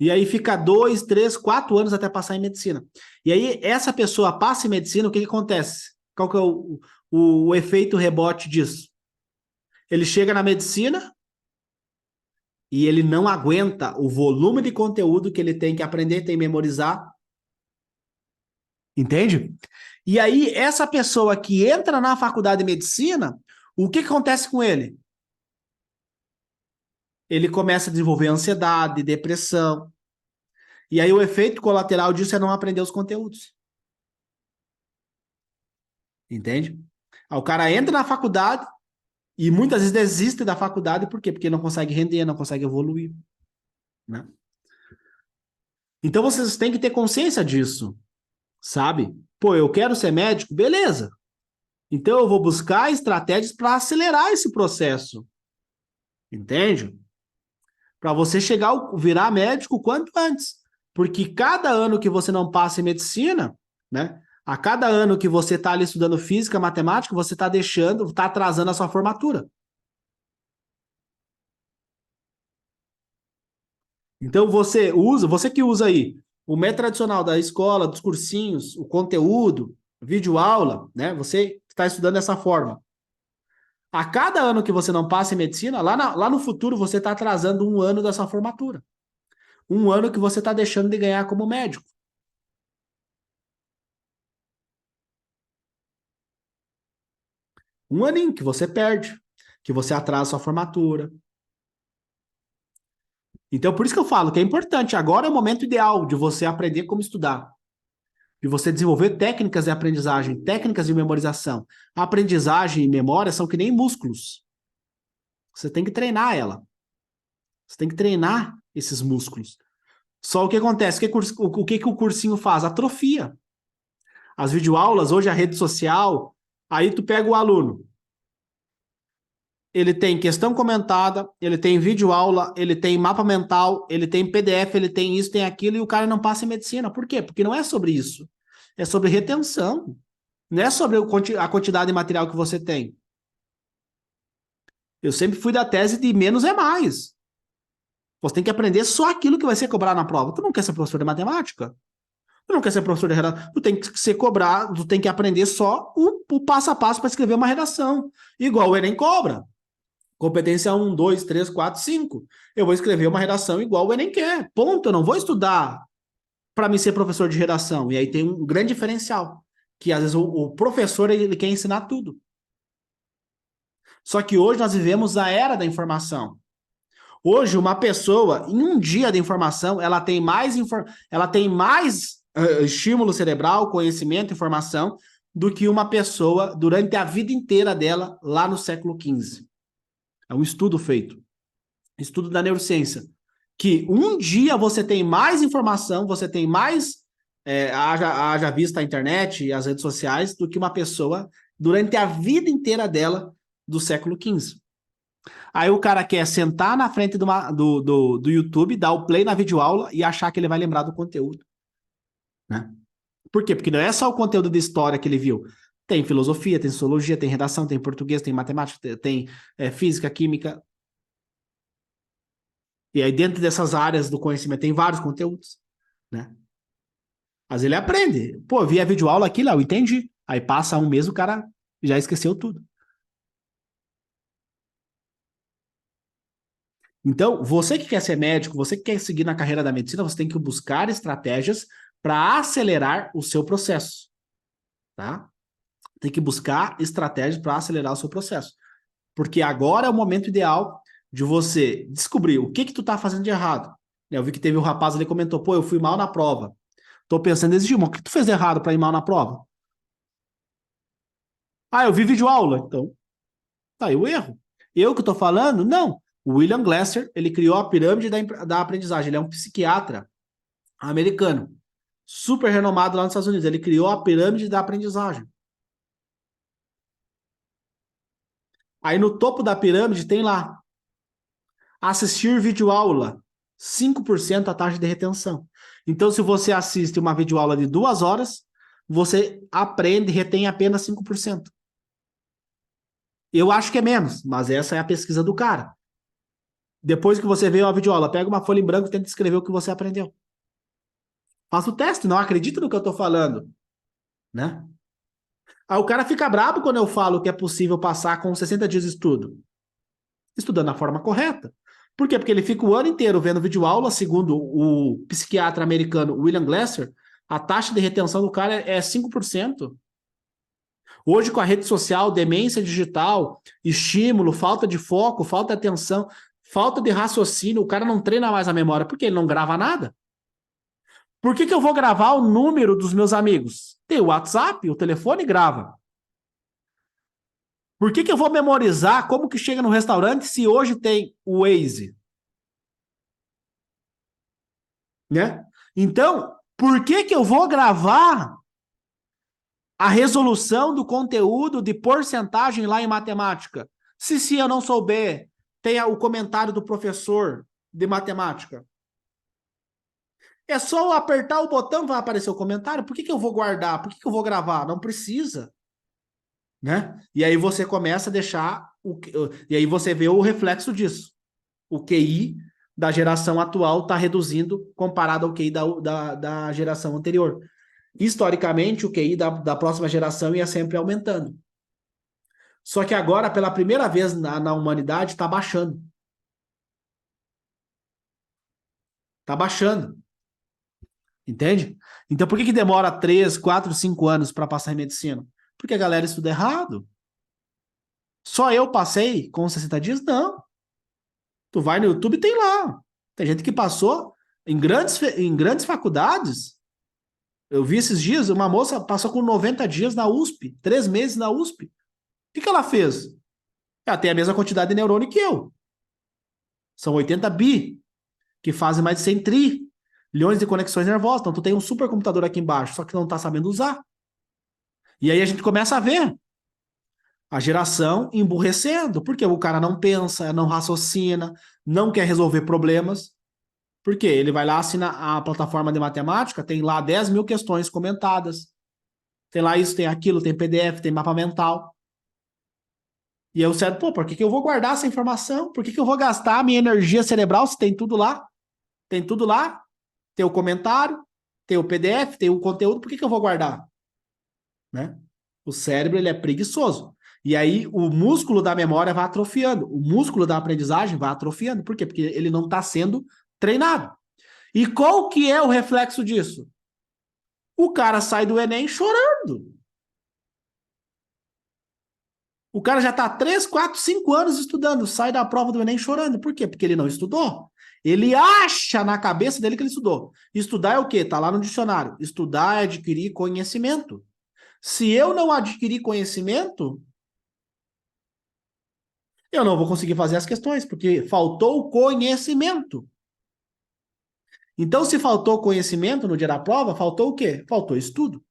E aí fica 2, 3, 4 anos até passar em medicina. E aí essa pessoa passa em medicina, o que acontece? Qual que é o efeito rebote disso? Ele chega na medicina e ele não aguenta o volume de conteúdo que ele tem que aprender, tem que memorizar. Entende? E aí essa pessoa que entra na faculdade de medicina, o que acontece com ele? Ele começa a desenvolver ansiedade, depressão. E aí o efeito colateral disso é não aprender os conteúdos. Entende? Aí o cara entra na faculdade e muitas vezes desiste da faculdade, por quê? Porque não consegue render, não consegue evoluir, né? Então vocês têm que ter consciência disso, sabe? Pô, eu quero ser médico, beleza. Então eu vou buscar estratégias para acelerar esse processo, entende? Para você virar médico o quanto antes. Porque cada ano que você não passa em medicina, né? A cada ano que você está ali estudando física, matemática, você está atrasando a sua formatura. Então você que usa aí o método tradicional da escola, dos cursinhos, o conteúdo, videoaula, né? Você está estudando dessa forma. A cada ano que você não passa em medicina, lá no futuro você está atrasando um ano da sua formatura. Um ano que você está deixando de ganhar como médico. Um aninho que você perde, que você atrasa a sua formatura. Então, por isso que eu falo que é importante. Agora é o momento ideal de você aprender como estudar, de você desenvolver técnicas de aprendizagem, técnicas de memorização. A aprendizagem e memória são que nem músculos. Você tem que treinar ela. Você tem que treinar esses músculos. Só o que acontece? O que o cursinho faz? Atrofia. As videoaulas, hoje a rede social, aí tu pega o aluno. Ele tem questão comentada, ele tem videoaula, ele tem mapa mental, ele tem PDF, ele tem isso, tem aquilo, e o cara não passa em medicina. Por quê? Porque não é sobre isso. É sobre retenção. Não é sobre a quantidade de material que você tem. Eu sempre fui da tese de menos é mais. Você tem que aprender só aquilo que vai ser cobrado na prova. Tu não quer ser professor de matemática? Tu não quer ser professor de redação? Tu tem que ser cobrado, tu tem que aprender só o passo a passo para escrever uma redação. Igual o Enem cobra. Competência 1, 2, 3, 4, 5. Eu vou escrever uma redação igual o Enem quer. Ponto. Eu não vou estudar para me ser professor de redação. E aí tem um grande diferencial. Que às vezes o professor ele quer ensinar tudo. Só que hoje nós vivemos a era da informação. Hoje, uma pessoa, em um dia de informação, ela tem mais estímulo cerebral, conhecimento, informação, do que uma pessoa durante a vida inteira dela lá no século XV. É um estudo feito, estudo da neurociência, que um dia você tem mais informação, você tem mais, haja vista a internet e as redes sociais, do que uma pessoa durante a vida inteira dela do século XV. Aí o cara quer sentar na frente do YouTube, dar o play na videoaula e achar que ele vai lembrar do conteúdo, né? Por quê? Porque não é só o conteúdo de história que ele viu. Tem filosofia, tem sociologia, tem redação, tem português, tem matemática, tem física, química. E aí dentro dessas áreas do conhecimento tem vários conteúdos, né? Mas ele aprende. Pô, vi a videoaula aqui, Léo, entendi. Aí passa um mês, o cara já esqueceu tudo. Então, você que quer ser médico, você que quer seguir na carreira da medicina, você tem que buscar estratégias para acelerar o seu processo, tá? Tem que buscar estratégias para acelerar o seu processo. Porque agora é o momento ideal de você descobrir o que que tu tá fazendo de errado. Eu vi que teve um rapaz ali que comentou, pô, eu fui mal na prova. Tô pensando nesse dia, o que tu fez de errado para ir mal na prova? Ah, eu vi vídeo aula. Então, tá aí o erro. Eu que tô falando? Não. O William Glasser, ele criou a pirâmide da aprendizagem. Ele é um psiquiatra americano, super renomado lá nos Estados Unidos. Ele criou a pirâmide da aprendizagem. Aí no topo da pirâmide tem lá, assistir videoaula, 5% a taxa de retenção. Então, se você assiste uma videoaula de 2 horas, você aprende e retém apenas 5%. Eu acho que é menos, mas essa é a pesquisa do cara. Depois que você vê a videoaula, pega uma folha em branco e tenta escrever o que você aprendeu. Faça o teste, não acredita no que eu estou falando, né? Aí o cara fica brabo quando eu falo que é possível passar com 60 dias de estudo. Estudando da forma correta. Por quê? Porque ele fica o ano inteiro vendo videoaula, segundo o psiquiatra americano William Glasser, a taxa de retenção do cara é 5%. Hoje, com a rede social, demência digital, estímulo, falta de foco, falta de atenção, falta de raciocínio, o cara não treina mais a memória, porque ele não grava nada. Por que eu vou gravar o número dos meus amigos? Tem o WhatsApp, o telefone grava. Por que eu vou memorizar como que chega no restaurante se hoje tem o Waze? Né? Então, por que eu vou gravar a resolução do conteúdo de porcentagem lá em matemática? Se eu não souber, tem o comentário do professor de matemática. É só eu apertar o botão, vai aparecer o comentário. Por que eu vou guardar? Por que eu vou gravar? Não precisa. Né? E aí você começa a deixar e aí você vê o reflexo disso. O QI da geração atual está reduzindo comparado ao QI da geração anterior. Historicamente, o QI da próxima geração ia sempre aumentando. Só que agora, pela primeira vez na humanidade, está baixando. Está baixando. Entende? Então, por que demora 3, 4, 5 anos para passar em medicina? Porque a galera estuda errado. Só eu passei com 60 dias? Não. Tu vai no YouTube, tem lá. Tem gente que passou em grandes faculdades. Eu vi esses dias, uma moça passou com 90 dias na USP, 3 meses na USP. O que ela fez? Ela tem a mesma quantidade de neurônio que eu. São 80 bi, que fazem mais de 100 trilhões de conexões nervosas. Então, tu tem um supercomputador aqui embaixo, só que não está sabendo usar. E aí a gente começa a ver a geração emburrecendo, porque o cara não pensa, não raciocina, não quer resolver problemas. Por quê? Ele vai lá, assina a plataforma de matemática, tem lá 10 mil questões comentadas. Tem lá isso, tem aquilo, tem PDF, tem mapa mental. E eu sei, pô, por que eu vou guardar essa informação? Por que eu vou gastar a minha energia cerebral se tem tudo lá? Tem tudo lá, tem o comentário, tem o PDF, tem o conteúdo, por que eu vou guardar? Né? O cérebro, ele é preguiçoso. E aí o músculo da memória vai atrofiando, o músculo da aprendizagem vai atrofiando. Por quê? Porque ele não está sendo treinado. E qual que é o reflexo disso? O cara sai do Enem chorando. O cara já está 3, 4, 5 anos estudando, sai da prova do Enem chorando. Por quê? Porque ele não estudou. Ele acha na cabeça dele que ele estudou. Estudar é o quê? Está lá no dicionário. Estudar é adquirir conhecimento. Se eu não adquirir conhecimento, eu não vou conseguir fazer as questões, porque faltou conhecimento. Então, se faltou conhecimento no dia da prova, faltou o quê? Faltou estudo.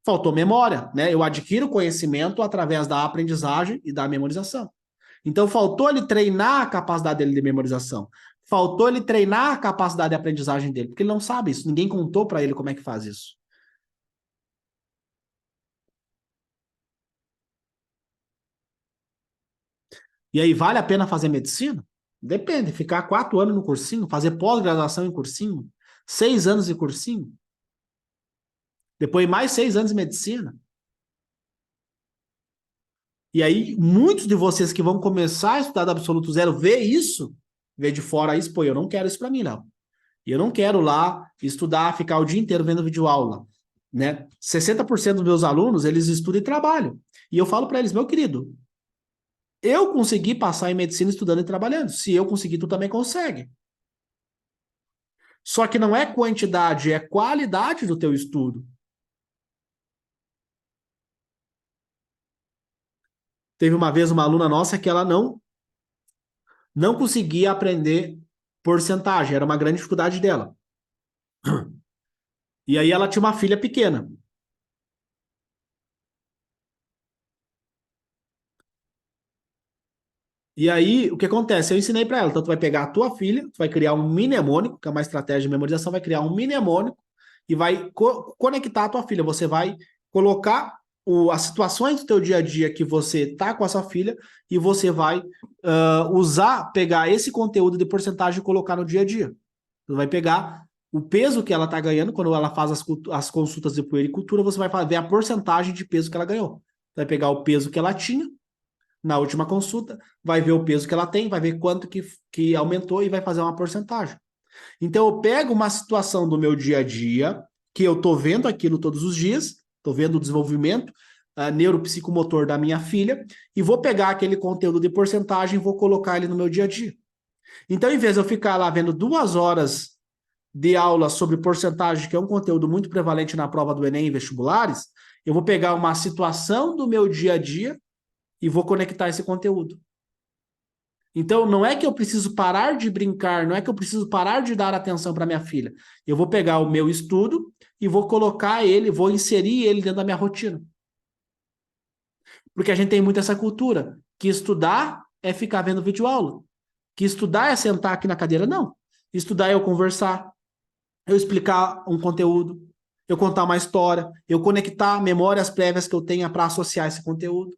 Faltou memória, né? Eu adquiro conhecimento através da aprendizagem e da memorização. Então, faltou ele treinar a capacidade dele de memorização. Faltou ele treinar a capacidade de aprendizagem dele, porque ele não sabe isso. Ninguém contou para ele como é que faz isso. E aí, vale a pena fazer medicina? Depende. Ficar 4 anos no cursinho, fazer pós-graduação em cursinho, 6 anos de cursinho, depois mais 6 anos de medicina. E aí, muitos de vocês que vão começar a estudar do absoluto zero, vê isso, vê de fora isso, pô, eu não quero isso para mim, não. E eu não quero lá estudar, ficar o dia inteiro vendo videoaula, né? 60% dos meus alunos, eles estudam e trabalham. E eu falo para eles, meu querido, eu consegui passar em medicina estudando e trabalhando. Se eu conseguir, tu também consegue. Só que não é quantidade, é qualidade do teu estudo. Teve uma vez uma aluna nossa que ela não conseguia aprender porcentagem, era uma grande dificuldade dela. E aí ela tinha uma filha pequena. E aí, o que acontece? Eu ensinei para ela. Então, tu vai pegar a tua filha, tu vai criar um mnemônico, que é uma estratégia de memorização, vai criar um mnemônico e vai conectar a tua filha. Você vai colocar as situações do teu dia a dia que você tá com a sua filha e você vai pegar esse conteúdo de porcentagem e colocar no dia a dia. Tu vai pegar o peso que ela tá ganhando quando ela faz as consultas de puericultura, você vai ver a porcentagem de peso que ela ganhou. Vai pegar o peso que ela tinha na última consulta, vai ver o peso que ela tem, vai ver quanto que aumentou e vai fazer uma porcentagem. Então, eu pego uma situação do meu dia a dia, que eu estou vendo aquilo todos os dias, estou vendo o desenvolvimento neuropsicomotor da minha filha, e vou pegar aquele conteúdo de porcentagem e vou colocar ele no meu dia a dia. Então, em vez de eu ficar lá vendo 2 horas de aula sobre porcentagem, que é um conteúdo muito prevalente na prova do Enem e vestibulares, eu vou pegar uma situação do meu dia a dia e vou conectar esse conteúdo. Então, não é que eu preciso parar de brincar, não é que eu preciso parar de dar atenção para minha filha. Eu vou pegar o meu estudo e vou colocar ele, vou inserir ele dentro da minha rotina. Porque a gente tem muito essa cultura, que estudar é ficar vendo videoaula, que estudar é sentar aqui na cadeira. Não. Estudar é eu conversar, eu explicar um conteúdo, eu contar uma história, eu conectar memórias prévias que eu tenha para associar esse conteúdo,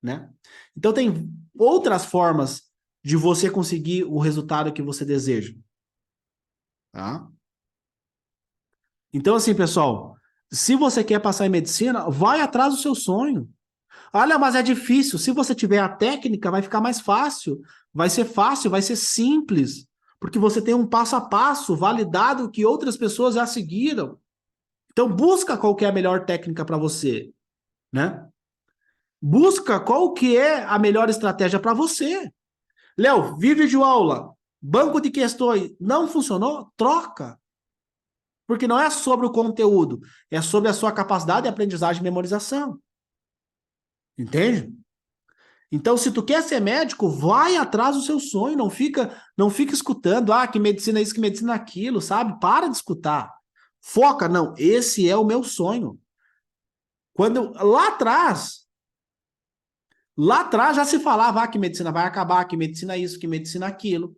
né? Então tem outras formas de você conseguir o resultado que você deseja, tá? Então assim, pessoal, se você quer passar em medicina, vai atrás do seu sonho. Olha, mas é difícil. Se você tiver a técnica, vai ficar mais fácil, vai ser simples, porque você tem um passo a passo validado que outras pessoas já seguiram. Então busca qual que é a melhor técnica para você, né? Busca qual que é a melhor estratégia para você. Léo, vídeo de aula, banco de questões, não funcionou? Troca. Porque não é sobre o conteúdo, é sobre a sua capacidade de aprendizagem e memorização. Entende? Então, se tu quer ser médico, vai atrás do seu sonho, não fica escutando, que medicina é isso, que medicina é aquilo, sabe? Para de escutar. Foca, não, esse é o meu sonho. Lá atrás já se falava que medicina vai acabar, que medicina é isso, que medicina é aquilo.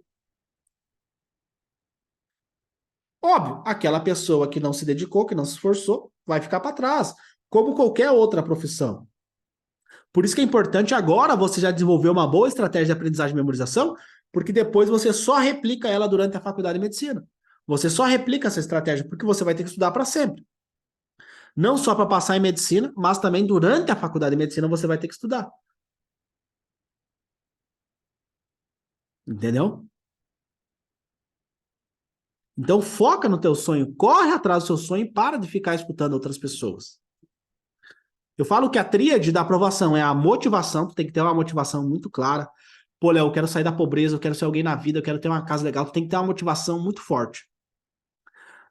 Óbvio, aquela pessoa que não se dedicou, que não se esforçou, vai ficar para trás, como qualquer outra profissão. Por isso que é importante agora você já desenvolver uma boa estratégia de aprendizagem e memorização, porque depois você só replica ela durante a faculdade de medicina. Você só replica essa estratégia, porque você vai ter que estudar para sempre. Não só para passar em medicina, mas também durante a faculdade de medicina você vai ter que estudar. Entendeu? Então foca no teu sonho, corre atrás do seu sonho e para de ficar escutando outras pessoas. Eu falo que a tríade da aprovação é a motivação, tu tem que ter uma motivação muito clara. Pô, Léo, eu quero sair da pobreza, eu quero ser alguém na vida, eu quero ter uma casa legal, tu tem que ter uma motivação muito forte.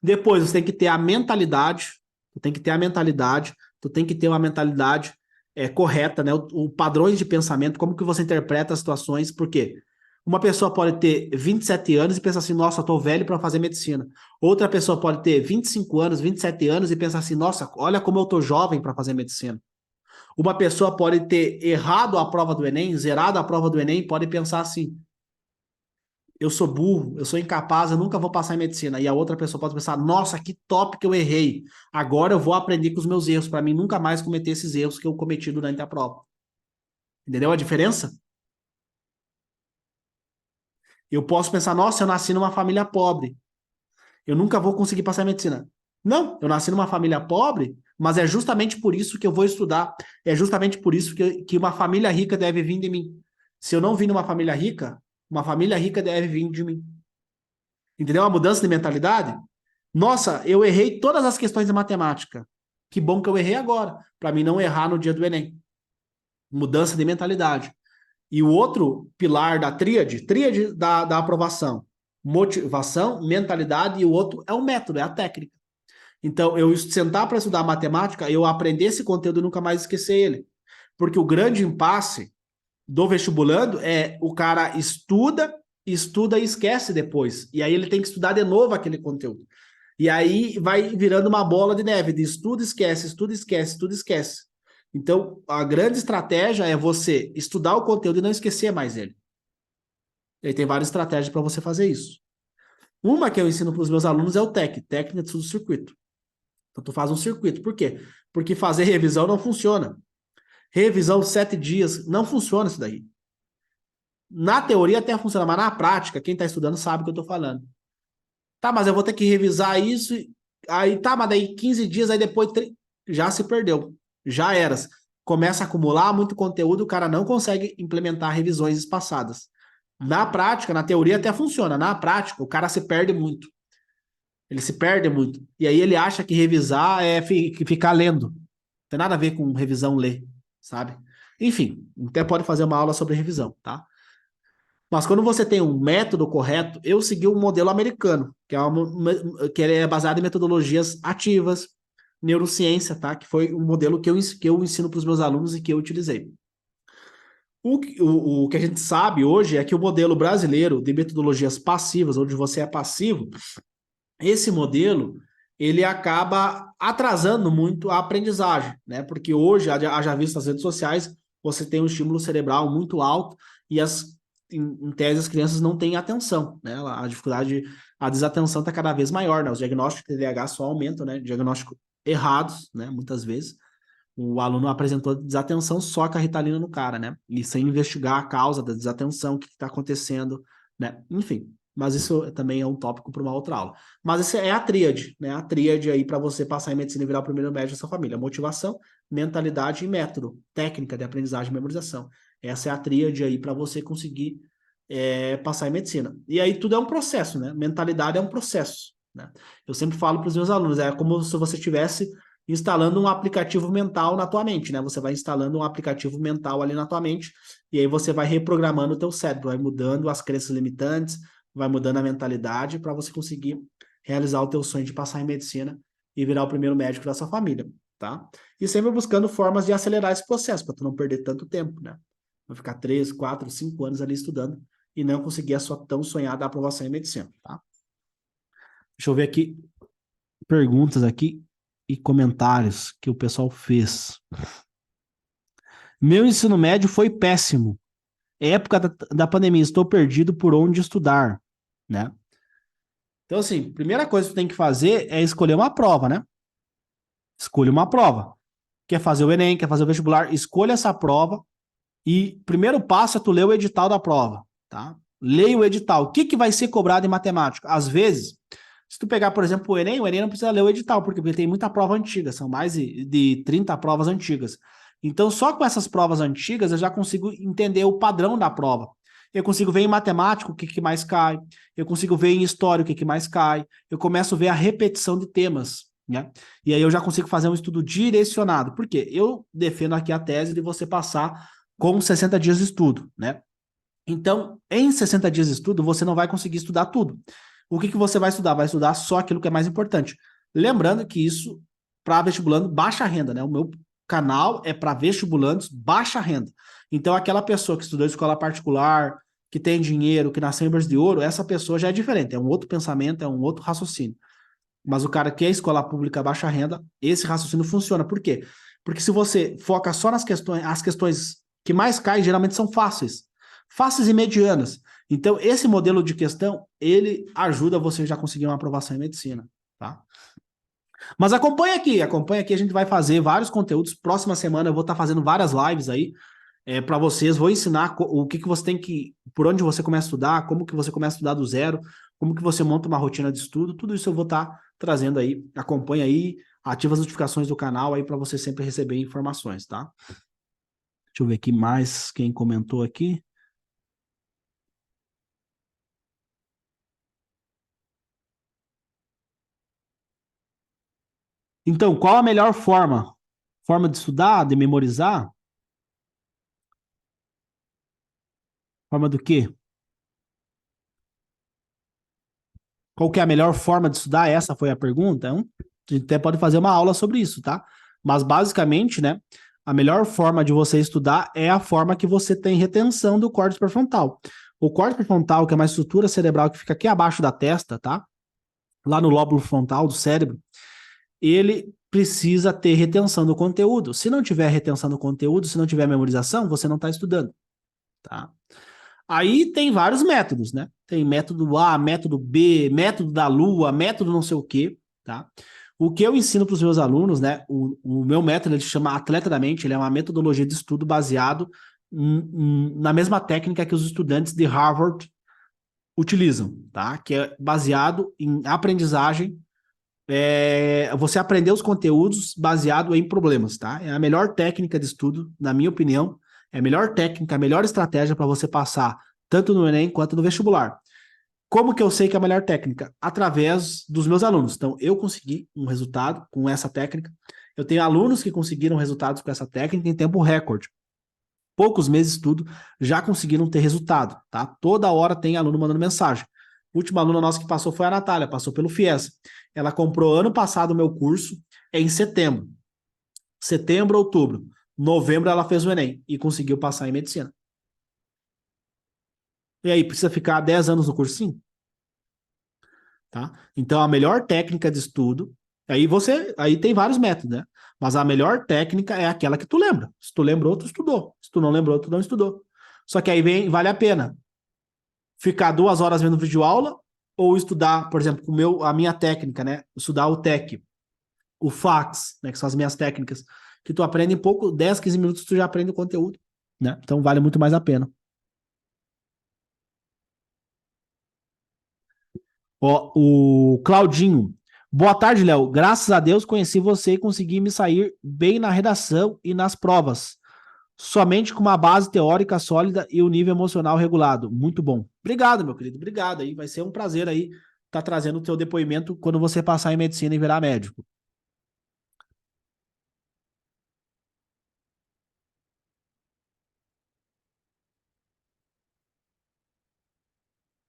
Depois, você tem que ter a mentalidade, tu tem que ter a mentalidade, tu tem que ter uma mentalidade correta, né? O padrões de pensamento, como que você interpreta as situações, porque uma pessoa pode ter 27 anos e pensar assim, nossa, eu tô velho para fazer medicina. Outra pessoa pode ter 25 anos, 27 anos e pensar assim, nossa, olha como eu tô jovem para fazer medicina. Uma pessoa pode ter errado a prova do Enem, zerado a prova do Enem, pode pensar assim: eu sou burro, eu sou incapaz, eu nunca vou passar em medicina. E a outra pessoa pode pensar: nossa, que top que eu errei. Agora eu vou aprender com os meus erros, para mim nunca mais cometer esses erros que eu cometi durante a prova. Entendeu a diferença? Eu posso pensar: nossa, eu nasci numa família pobre, eu nunca vou conseguir passar em medicina. Não, eu nasci numa família pobre, mas é justamente por isso que eu vou estudar. É justamente por isso que uma família rica deve vir de mim. Se eu não vim numa família rica, uma família rica deve vir de mim. Entendeu? A mudança de mentalidade. Nossa, eu errei todas as questões de matemática. Que bom que eu errei agora, para mim não errar no dia do Enem. Mudança de mentalidade. E o outro pilar da tríade da aprovação, motivação, mentalidade, e o outro é o método, é a técnica. Então, eu sentar para estudar matemática, eu aprender esse conteúdo e nunca mais esquecer ele. Porque o grande impasse do vestibulando é o cara estuda, estuda e esquece depois. E aí ele tem que estudar de novo aquele conteúdo. E aí vai virando uma bola de neve, de estuda, esquece, estuda, esquece, estuda, esquece. Então, a grande estratégia é você estudar o conteúdo e não esquecer mais ele. E aí tem várias estratégias para você fazer isso. Uma que eu ensino para os meus alunos é o TEC, Técnica de Estudo do Circuito. Então, tu faz um circuito. Por quê? Porque fazer revisão não funciona. Revisão 7 dias, não funciona isso daí. Na teoria até funciona, mas na prática, quem está estudando sabe o que eu estou falando. Tá, mas eu vou ter que revisar isso, aí tá, mas daí 15 dias, aí depois já se perdeu. Já eras. Começa a acumular muito conteúdo, o cara não consegue implementar revisões espaçadas. Na prática, na teoria até funciona, na prática, o cara se perde muito. Ele se perde muito. E aí ele acha que revisar é ficar lendo. Não tem nada a ver com revisão ler, sabe? Enfim, até pode fazer uma aula sobre revisão, tá? Mas quando você tem um método correto, eu segui um modelo americano, que é baseado em metodologias ativas, neurociência, tá? Que foi um modelo que eu ensino para os meus alunos e que eu utilizei. O que a gente sabe hoje é que o modelo brasileiro de metodologias passivas, onde você é passivo, esse modelo ele acaba atrasando muito a aprendizagem, né? Porque hoje, haja visto nas redes sociais, você tem um estímulo cerebral muito alto e em tese as crianças não têm atenção, né? A dificuldade, a desatenção está cada vez maior, né? Os diagnósticos de TDAH só aumentam, né? Diagnósticos errados, né? Muitas vezes. O aluno apresentou desatenção, só com a Ritalina no cara, né? E sem investigar a causa da desatenção, o que está acontecendo, né? Enfim, mas isso também é um tópico para uma outra aula. Mas essa é a tríade, né? A tríade aí para você passar em medicina e virar o primeiro médico da sua família. Motivação, mentalidade e método, técnica de aprendizagem e memorização. Essa é a tríade aí para você conseguir passar em medicina. E aí tudo é um processo, né? Mentalidade é um processo, né? Eu sempre falo para os meus alunos, é como se você tivesse instalando um aplicativo mental na tua mente, né? Você vai instalando um aplicativo mental ali na tua mente e aí você vai reprogramando o teu cérebro, vai mudando as crenças limitantes, vai mudando a mentalidade para você conseguir realizar o teu sonho de passar em medicina e virar o primeiro médico da sua família, tá? E sempre buscando formas de acelerar esse processo para tu não perder tanto tempo, né? Vai ficar 3, 4, 5 anos ali estudando e não conseguir a sua tão sonhada aprovação em medicina, tá? Deixa eu ver aqui perguntas aqui e comentários que o pessoal fez. Meu ensino médio foi péssimo. Época da pandemia, estou perdido por onde estudar, né? Então, assim, primeira coisa que tu tem que fazer é escolher uma prova, né? Escolha uma prova. Quer fazer o Enem, quer fazer o vestibular, escolha essa prova e primeiro passo é tu ler o edital da prova, tá? Leia o edital. O que que vai ser cobrado em matemática? Às vezes, se tu pegar, por exemplo, o Enem não precisa ler o edital, porque tem muita prova antiga, são mais de 30 provas antigas. Então, só com essas provas antigas, eu já consigo entender o padrão da prova. Eu consigo ver em matemática o que mais cai, eu consigo ver em história o que mais cai, eu começo a ver a repetição de temas, né? E aí eu já consigo fazer um estudo direcionado. Por quê? Eu defendo aqui a tese de você passar com 60 dias de estudo, né? Então, em 60 dias de estudo, você não vai conseguir estudar tudo. O que você vai estudar? Vai estudar só aquilo que é mais importante. Lembrando que isso, para vestibulando, baixa renda, né? O meu canal é para vestibulandos, baixa renda. Então, aquela pessoa que estudou em escola particular, que tem dinheiro, que nasceu em berço de ouro, essa pessoa já é diferente, é um outro pensamento, é um outro raciocínio. Mas o cara que é escola pública baixa renda, esse raciocínio funciona. Por quê? Porque se você foca só nas questões, as questões que mais caem geralmente são fáceis. Fáceis e medianas. Então, esse modelo de questão, ele ajuda você já a conseguir uma aprovação em medicina, tá? Mas acompanha aqui, a gente vai fazer vários conteúdos. Próxima semana eu vou estar fazendo várias lives aí para vocês, vou ensinar o que você tem que, por onde você começa a estudar, como que você começa a estudar do zero, como que você monta uma rotina de estudo, tudo isso eu vou estar trazendo aí. Acompanha aí, ativa as notificações do canal aí para você sempre receber informações, tá? Deixa eu ver aqui mais quem comentou aqui. Então, qual a melhor forma? Forma de estudar, de memorizar? Forma do quê? Qual que é a melhor forma de estudar? Essa foi a pergunta. Então, a gente até pode fazer uma aula sobre isso, tá? Mas basicamente, né, a melhor forma de você estudar é a forma que você tem retenção do córtex pré-frontal. O córtex pré-frontal, que é uma estrutura cerebral que fica aqui abaixo da testa, tá? Lá no lóbulo frontal do cérebro, ele precisa ter retenção do conteúdo. Se não tiver retenção do conteúdo, se não tiver memorização, você não está estudando, tá? Aí tem vários métodos, né? Tem método A, método B, método da Lua, método não sei o quê, tá? O que eu ensino para os meus alunos, né? O meu método, ele se chama Atleta da Mente, ele é uma metodologia de estudo baseado na mesma técnica que os estudantes de Harvard utilizam, tá? Que é baseado em aprendizagem, você aprender os conteúdos baseado em problemas, tá? É a melhor técnica de estudo, na minha opinião, é a melhor técnica, a melhor estratégia para você passar tanto no Enem quanto no vestibular. Como que eu sei que é a melhor técnica? Através dos meus alunos. Então, eu consegui um resultado com essa técnica. Eu tenho alunos que conseguiram resultados com essa técnica em tempo recorde. Poucos meses de estudo já conseguiram ter resultado, tá? Toda hora tem aluno mandando mensagem. A última aluna nossa que passou foi a Natália, passou pelo FIES. Ela comprou ano passado o meu curso em setembro. Setembro, outubro. Novembro ela fez o Enem e conseguiu passar em medicina. E aí, precisa ficar 10 anos no cursinho? Tá? Então, a melhor técnica de estudo, aí tem vários métodos, né? Mas a melhor técnica é aquela que tu lembra. Se tu lembrou, tu estudou. Se tu não lembrou, tu não estudou. Só que aí vale a pena ficar 2 horas vendo vídeo aula ou estudar, por exemplo, a minha técnica, né? Estudar o TEC, o FACS, né? Que são as minhas técnicas, que tu aprende em pouco, 10, 15 minutos tu já aprende o conteúdo, né? Então vale muito mais a pena. Ó, o Claudinho. Boa tarde, Léo. Graças a Deus conheci você e consegui me sair bem na redação e nas provas. Somente com uma base teórica sólida e o nível emocional regulado. Muito bom. Obrigado, meu querido. Obrigado aí. Vai ser um prazer aí estar trazendo o teu depoimento quando você passar em medicina e virar médico.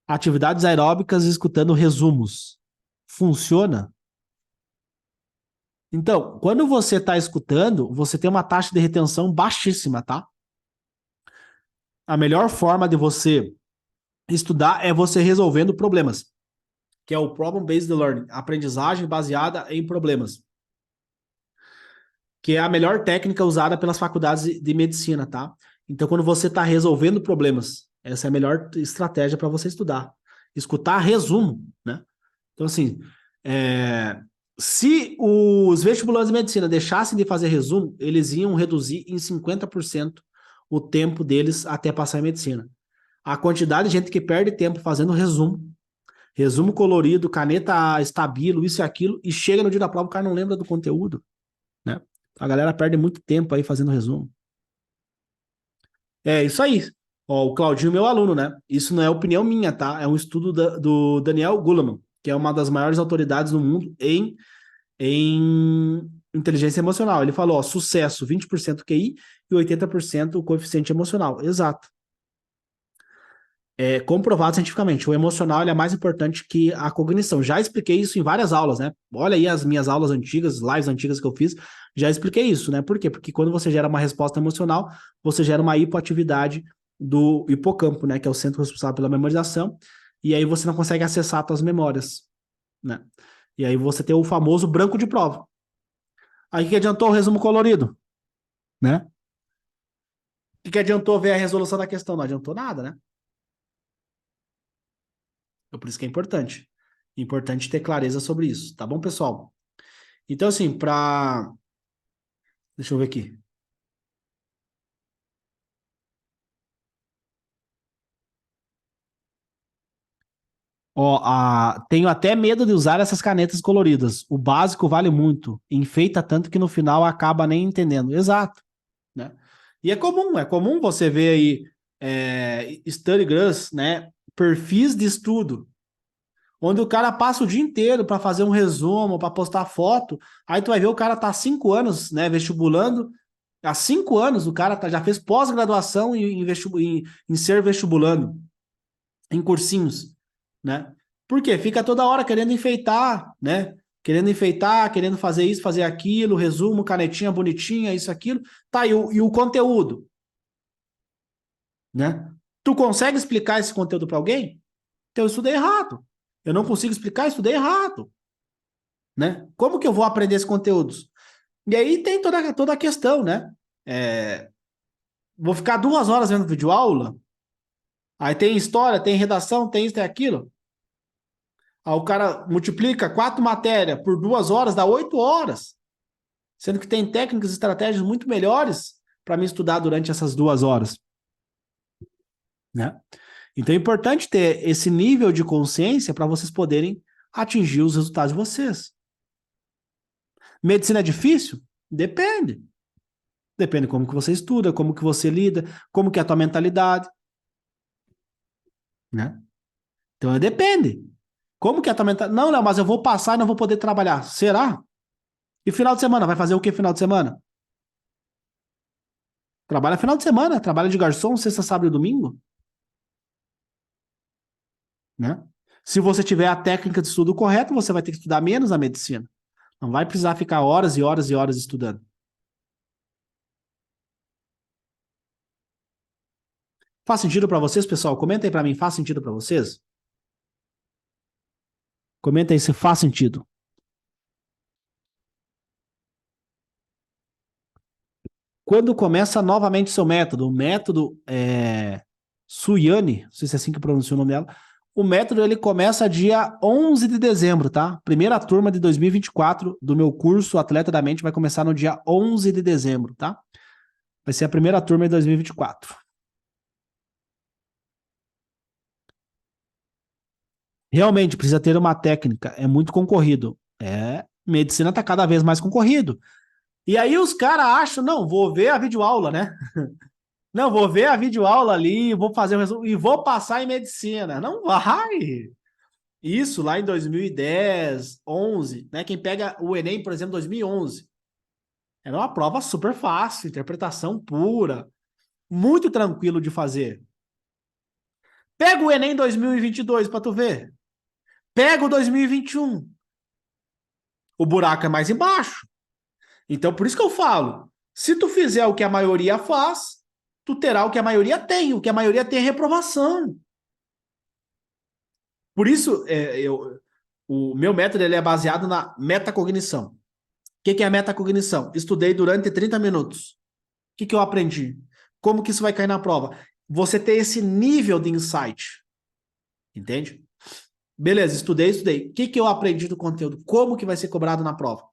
Atividades aeróbicas escutando resumos. Funciona? Então, quando você está escutando, você tem uma taxa de retenção baixíssima, tá? A melhor forma de você estudar é você resolvendo problemas, que é o Problem-Based Learning, aprendizagem baseada em problemas, que é a melhor técnica usada pelas faculdades de medicina, tá? Então, quando você está resolvendo problemas, essa é a melhor estratégia para você estudar. Escutar resumo, né? Então, assim, se os vestibulantes de medicina deixassem de fazer resumo, eles iam reduzir em 50% o tempo deles até passar em medicina. A quantidade de gente que perde tempo fazendo resumo colorido, caneta estabilo, isso e aquilo, e chega no dia da prova, o cara não lembra do conteúdo, né? A galera perde muito tempo aí fazendo resumo. É isso aí. Ó, o Claudinho, meu aluno, né? Isso não é opinião minha, tá? É um estudo do Daniel Goleman, que é uma das maiores autoridades no mundo em inteligência emocional. Ele falou, ó, sucesso, 20% QI e 80% o coeficiente emocional. Exato. É comprovado cientificamente. O emocional ele é mais importante que a cognição. Já expliquei isso em várias aulas, né? Olha aí as minhas aulas antigas, lives antigas que eu fiz, já expliquei isso, né? Por quê? Porque quando você gera uma resposta emocional, você gera uma hipoatividade do hipocampo, né? Que é o centro responsável pela memorização, e aí você não consegue acessar as suas memórias, né? E aí você tem o famoso branco de prova. Aí que adiantou o resumo colorido? né? O que adiantou ver a resolução da questão? Não adiantou nada, né? Então, por isso que é importante. Importante ter clareza sobre isso, tá bom, pessoal? Então, assim, para. Deixa eu ver aqui. Ó, tenho até medo de usar essas canetas coloridas. O básico vale muito. Enfeita tanto que no final acaba nem entendendo. Exato, né? E é comum você ver aí study groups, né? Perfis de estudo, onde o cara passa o dia inteiro para fazer um resumo, para postar foto. Aí tu vai ver o cara tá há 5 anos, né, vestibulando. Há 5 anos o cara já fez pós-graduação em ser vestibulando, em cursinhos, né? Por quê? Fica toda hora querendo enfeitar, né? Querendo enfeitar, querendo fazer isso, fazer aquilo, resumo, canetinha bonitinha, isso, aquilo. Tá, e o conteúdo, né? Tu consegue explicar esse conteúdo para alguém? Então eu estudei errado. Eu não consigo explicar, eu estudei errado, né? Como que eu vou aprender esses conteúdos? E aí tem toda a questão, né? É, vou ficar 2 horas vendo vídeo aula, aí tem história, tem redação, tem isso, tem aquilo. Aí o cara multiplica 4 matérias por 2 horas, dá 8 horas. Sendo que tem técnicas e estratégias muito melhores para me estudar durante essas 2 horas, né? Então é importante ter esse nível de consciência para vocês poderem atingir os resultados de vocês. Medicina é difícil? Depende. Depende como que você estuda, como que você lida, como que é a tua mentalidade, né? Então depende. Como que é a tua mentalidade? Não, mas eu vou passar e não vou poder trabalhar. Será? E final de semana? Vai fazer o que final de semana? Trabalha final de semana, trabalha de garçom, sexta, sábado e domingo, né? Se você tiver a técnica de estudo correta, você vai ter que estudar menos a medicina. Não vai precisar ficar horas e horas e horas estudando. Faz sentido para vocês, pessoal? Comenta aí para mim, faz sentido para vocês? Comenta aí se faz sentido. Quando começa novamente seu método, o método Suyane, não sei se é assim que pronuncia o nome dela, o método ele começa dia 11 de dezembro, tá? Primeira turma de 2024 do meu curso Atleta da Mente vai começar no dia 11 de dezembro, tá? Vai ser a primeira turma de 2024. Realmente precisa ter uma técnica, é muito concorrido. Medicina tá cada vez mais concorrido. E aí os caras acham, não, vou ver a videoaula, né? Não, vou ver a videoaula ali, vou fazer um resumo e vou passar em medicina. Não vai. Isso lá em 2010, 11, né? Quem pega o Enem, por exemplo, 2011, era uma prova super fácil, interpretação pura, muito tranquilo de fazer. Pega o Enem 2022 para tu ver. Pega o 2021. O buraco é mais embaixo. Então, por isso que eu falo, se tu fizer o que a maioria faz, tu terá o que a maioria tem. O que a maioria tem é reprovação. Por isso, o meu método ele é baseado na metacognição. O que é a metacognição? Estudei durante 30 minutos. O que eu aprendi? Como que isso vai cair na prova? Você ter esse nível de insight. Entende? Beleza, estudei. O que eu aprendi do conteúdo? Como que vai ser cobrado na prova?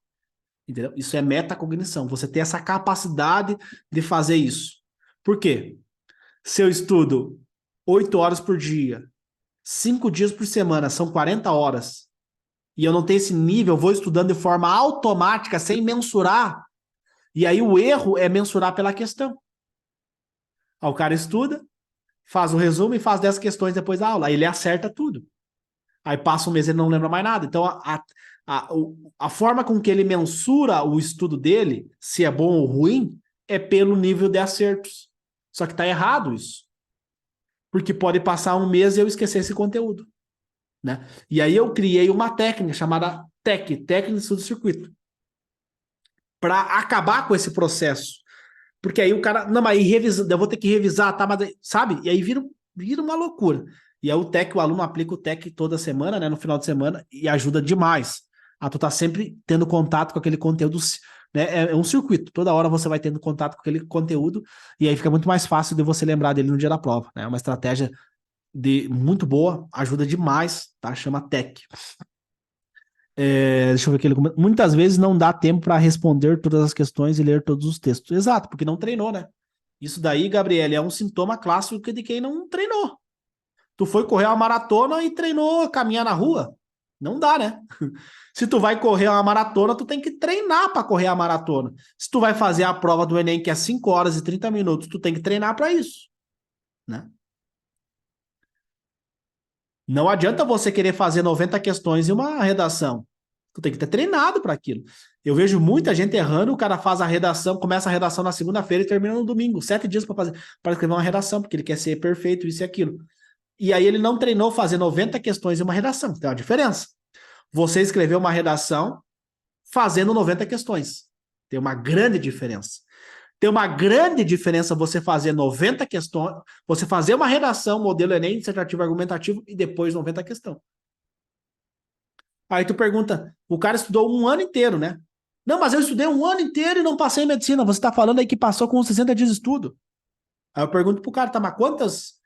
Entendeu? Isso é metacognição. Você ter essa capacidade de fazer isso. Por quê? Se eu estudo 8 horas por dia, 5 dias por semana, são 40 horas, e eu não tenho esse nível, eu vou estudando de forma automática, sem mensurar, e aí o erro é mensurar pela questão. Aí o cara estuda, faz o resumo e faz 10 questões depois da aula, aí ele acerta tudo. Aí passa um mês e ele não lembra mais nada. Então, a forma com que ele mensura o estudo dele, se é bom ou ruim, é pelo nível de acertos. Só que tá errado isso. Porque pode passar um mês e eu esquecer esse conteúdo, né? E aí eu criei uma técnica chamada técnica de estudo de circuito, para acabar com esse processo. Porque aí o cara, não, mas aí eu vou ter que revisar, tá? Mas, sabe? E aí vira uma loucura. E aí o aluno aplica o TEC toda semana, né? No final de semana, e ajuda demais. tu tá sempre tendo contato com aquele conteúdo, né? É um circuito. Toda hora você vai tendo contato com aquele conteúdo e aí fica muito mais fácil de você lembrar dele no dia da prova, né? É uma estratégia muito boa, ajuda demais, tá? Chama TEC. Deixa eu ver aqui. Muitas vezes não dá tempo para responder todas as questões e ler todos os textos. Exato, porque não treinou, né? Isso daí, Gabriele, é um sintoma clássico de quem não treinou. Tu foi correr uma maratona e treinou caminhar na rua. Não dá, né? Se tu vai correr uma maratona, tu tem que treinar para correr a maratona. Se tu vai fazer a prova do Enem, que é 5 horas e 30 minutos, tu tem que treinar para isso, né? Não adianta você querer fazer 90 questões em uma redação. Tu tem que ter treinado para aquilo. Eu vejo muita gente errando, o cara faz a redação, começa a redação na segunda-feira e termina no domingo. 7 dias para escrever uma redação, porque ele quer ser perfeito, isso e aquilo. E aí ele não treinou fazer 90 questões em uma redação. Tem uma diferença. Você escreveu uma redação fazendo 90 questões. Tem uma grande diferença. Tem uma grande diferença você fazer 90 questões, você fazer uma redação, modelo Enem, dissertativo argumentativo, e depois 90 questões. Aí tu pergunta, o cara estudou um ano inteiro, né? Não, mas eu estudei um ano inteiro e não passei em medicina. Você está falando aí que passou com 60 dias de estudo. Aí eu pergunto pro cara, tá, mas quantas,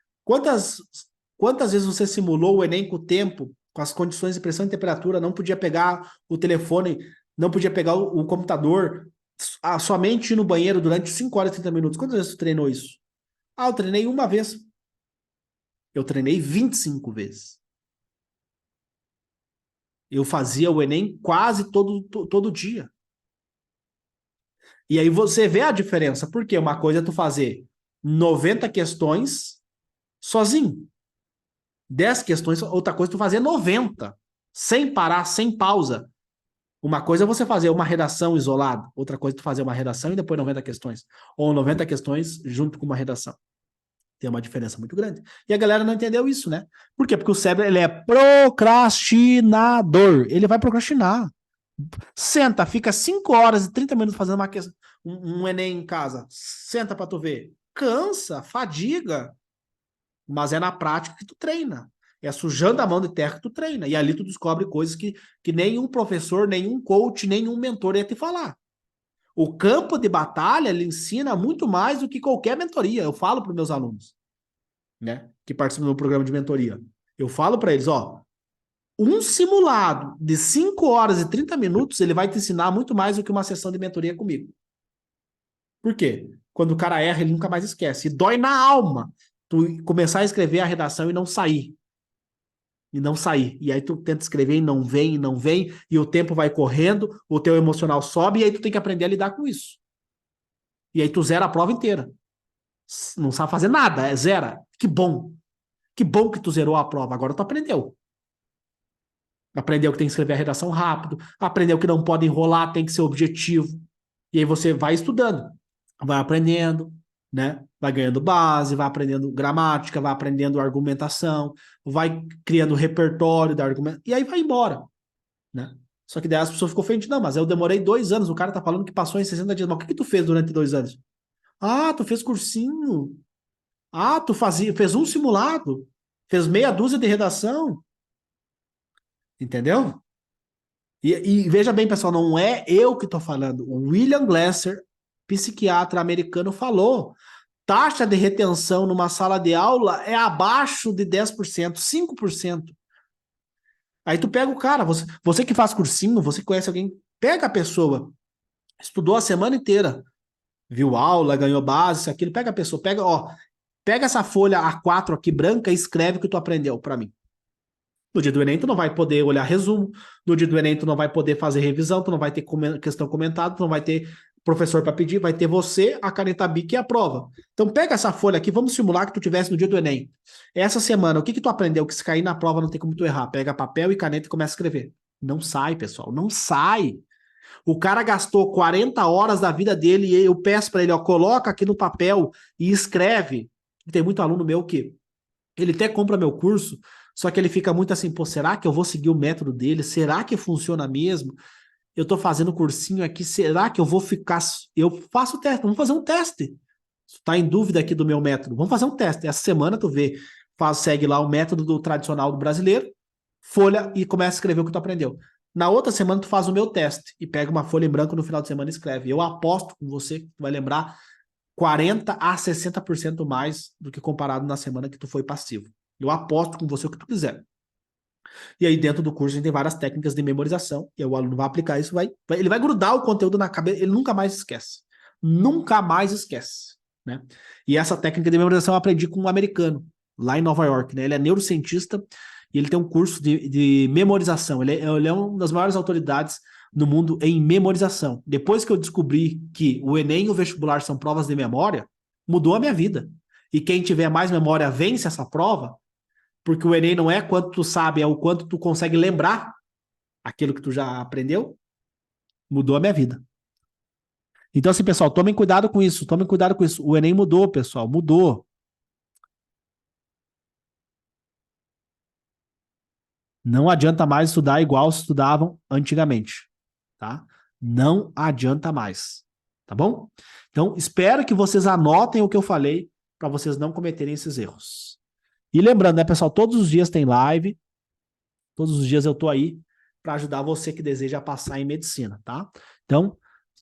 quantas vezes você simulou o Enem com o tempo, com as condições de pressão e temperatura, não podia pegar o telefone, não podia pegar o computador, somente ir no banheiro durante 5 horas e 30 minutos. Quantas vezes você treinou isso? Ah, eu treinei uma vez. Eu treinei 25 vezes. Eu fazia o Enem quase todo dia. E aí você vê a diferença. Porque uma coisa é tu fazer 90 questões sozinho. 10 questões, outra coisa é tu fazer 90. Sem parar, sem pausa. Uma coisa é você fazer uma redação isolada. Outra coisa é tu fazer uma redação e depois 90 questões. Ou 90 questões junto com uma redação. Tem uma diferença muito grande. E a galera não entendeu isso, né? Por quê? Porque o cérebro ele é procrastinador. Ele vai procrastinar. Senta, fica 5 horas e 30 minutos fazendo um Enem em casa. Senta pra tu ver. Cansa, fadiga. Mas é na prática que tu treina. É sujando a mão de terra que tu treina. E ali tu descobre coisas que nenhum professor, nenhum coach, nenhum mentor ia te falar. O campo de batalha, ele ensina muito mais do que qualquer mentoria. Eu falo para os meus alunos, né, que participam do meu programa de mentoria. Eu falo para eles, ó, um simulado de 5 horas e 30 minutos, ele vai te ensinar muito mais do que uma sessão de mentoria comigo. Por quê? Quando o cara erra, ele nunca mais esquece. E dói na alma tu começar a escrever a redação e não sair. E não sair. E aí tu tenta escrever e não vem, e o tempo vai correndo, o teu emocional sobe, e aí tu tem que aprender a lidar com isso. E aí tu zera a prova inteira. Não sabe fazer nada, zera. Que bom. Que bom que tu zerou a prova. Agora tu aprendeu. Aprendeu que tem que escrever a redação rápido, aprendeu que não pode enrolar, tem que ser objetivo. E aí você vai estudando, vai aprendendo, né? Vai ganhando base, vai aprendendo gramática, vai aprendendo argumentação, vai criando repertório da argumentação, e aí vai embora, né? Só que daí as pessoas ficam ofendidas. Não, mas eu demorei 2 anos, o cara tá falando que passou em 60 dias. Mas o que tu fez durante 2 anos? Ah, tu fez cursinho. Ah, fez um simulado. Fez meia dúzia de redação. Entendeu? E veja bem, pessoal, não é eu que estou falando. O William Glasser, psiquiatra americano, falou. Taxa de retenção numa sala de aula é abaixo de 10%, 5%. Aí tu pega o cara, você que faz cursinho, você conhece alguém, pega a pessoa, estudou a semana inteira, viu aula, ganhou base, isso, aquilo, pega a pessoa, pega essa folha A4 aqui branca e escreve o que tu aprendeu para mim. No dia do Enem, tu não vai poder olhar resumo. No dia do Enem, tu não vai poder fazer revisão, tu não vai ter questão comentada, tu não vai ter professor para pedir, vai ter você, a caneta Bic e a prova. Então pega essa folha aqui, vamos simular que tu tivesse no dia do Enem. Essa semana, o que tu aprendeu? Que se cair na prova não tem como tu errar. Pega papel e caneta e começa a escrever. Não sai, pessoal, não sai. O cara gastou 40 horas da vida dele e eu peço para ele, ó, coloca aqui no papel e escreve. Tem muito aluno meu que ele até compra meu curso, só que ele fica muito assim, pô, será que eu vou seguir o método dele? Será que funciona mesmo? Eu tô fazendo cursinho aqui, será que eu vou ficar... Eu faço o teste, vamos fazer um teste. Tu tá em dúvida aqui do meu método, vamos fazer um teste. Essa semana tu vê, segue lá o método tradicional do brasileiro, folha e começa a escrever o que tu aprendeu. Na outra semana, tu faz o meu teste e pega uma folha em branco no final de semana e escreve. Eu aposto com você que tu vai lembrar 40 a 60% mais do que comparado na semana que tu foi passivo. Eu aposto com você o que tu quiser. E aí, dentro do curso, a gente tem várias técnicas de memorização, e o aluno vai aplicar isso, ele vai grudar o conteúdo na cabeça, ele nunca mais esquece. Nunca mais esquece, né? E essa técnica de memorização eu aprendi com um americano, lá em Nova York, né? Ele é neurocientista e ele tem um curso de memorização. Ele é uma das maiores autoridades no mundo em memorização. Depois que eu descobri que o Enem e o vestibular são provas de memória, mudou a minha vida. E quem tiver mais memória vence essa prova, porque o Enem não é quanto tu sabe, é o quanto tu consegue lembrar aquilo que tu já aprendeu. Mudou a minha vida. Então, assim, pessoal, tomem cuidado com isso, tomem cuidado com isso. O Enem mudou, pessoal, mudou. Não adianta mais estudar igual estudavam antigamente, tá? Não adianta mais, tá bom? Então, espero que vocês anotem o que eu falei para vocês não cometerem esses erros. E lembrando, né, pessoal, todos os dias tem live, todos os dias eu tô aí para ajudar você que deseja passar em medicina, tá? Então,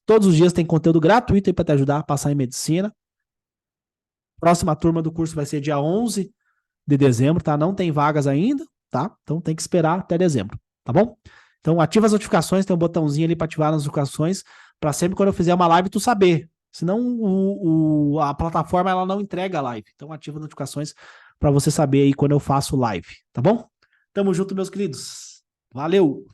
todos os dias tem conteúdo gratuito aí para te ajudar a passar em medicina. Próxima turma do curso vai ser dia 11 de dezembro, tá? Não tem vagas ainda, tá? Então tem que esperar até dezembro, tá bom? Então ativa as notificações, tem um botãozinho ali para ativar as notificações, para sempre quando eu fizer uma live tu saber. Senão a plataforma ela não entrega a live. Então ativa as notificações para você saber aí quando eu faço live, tá bom? Tamo junto, meus queridos. Valeu!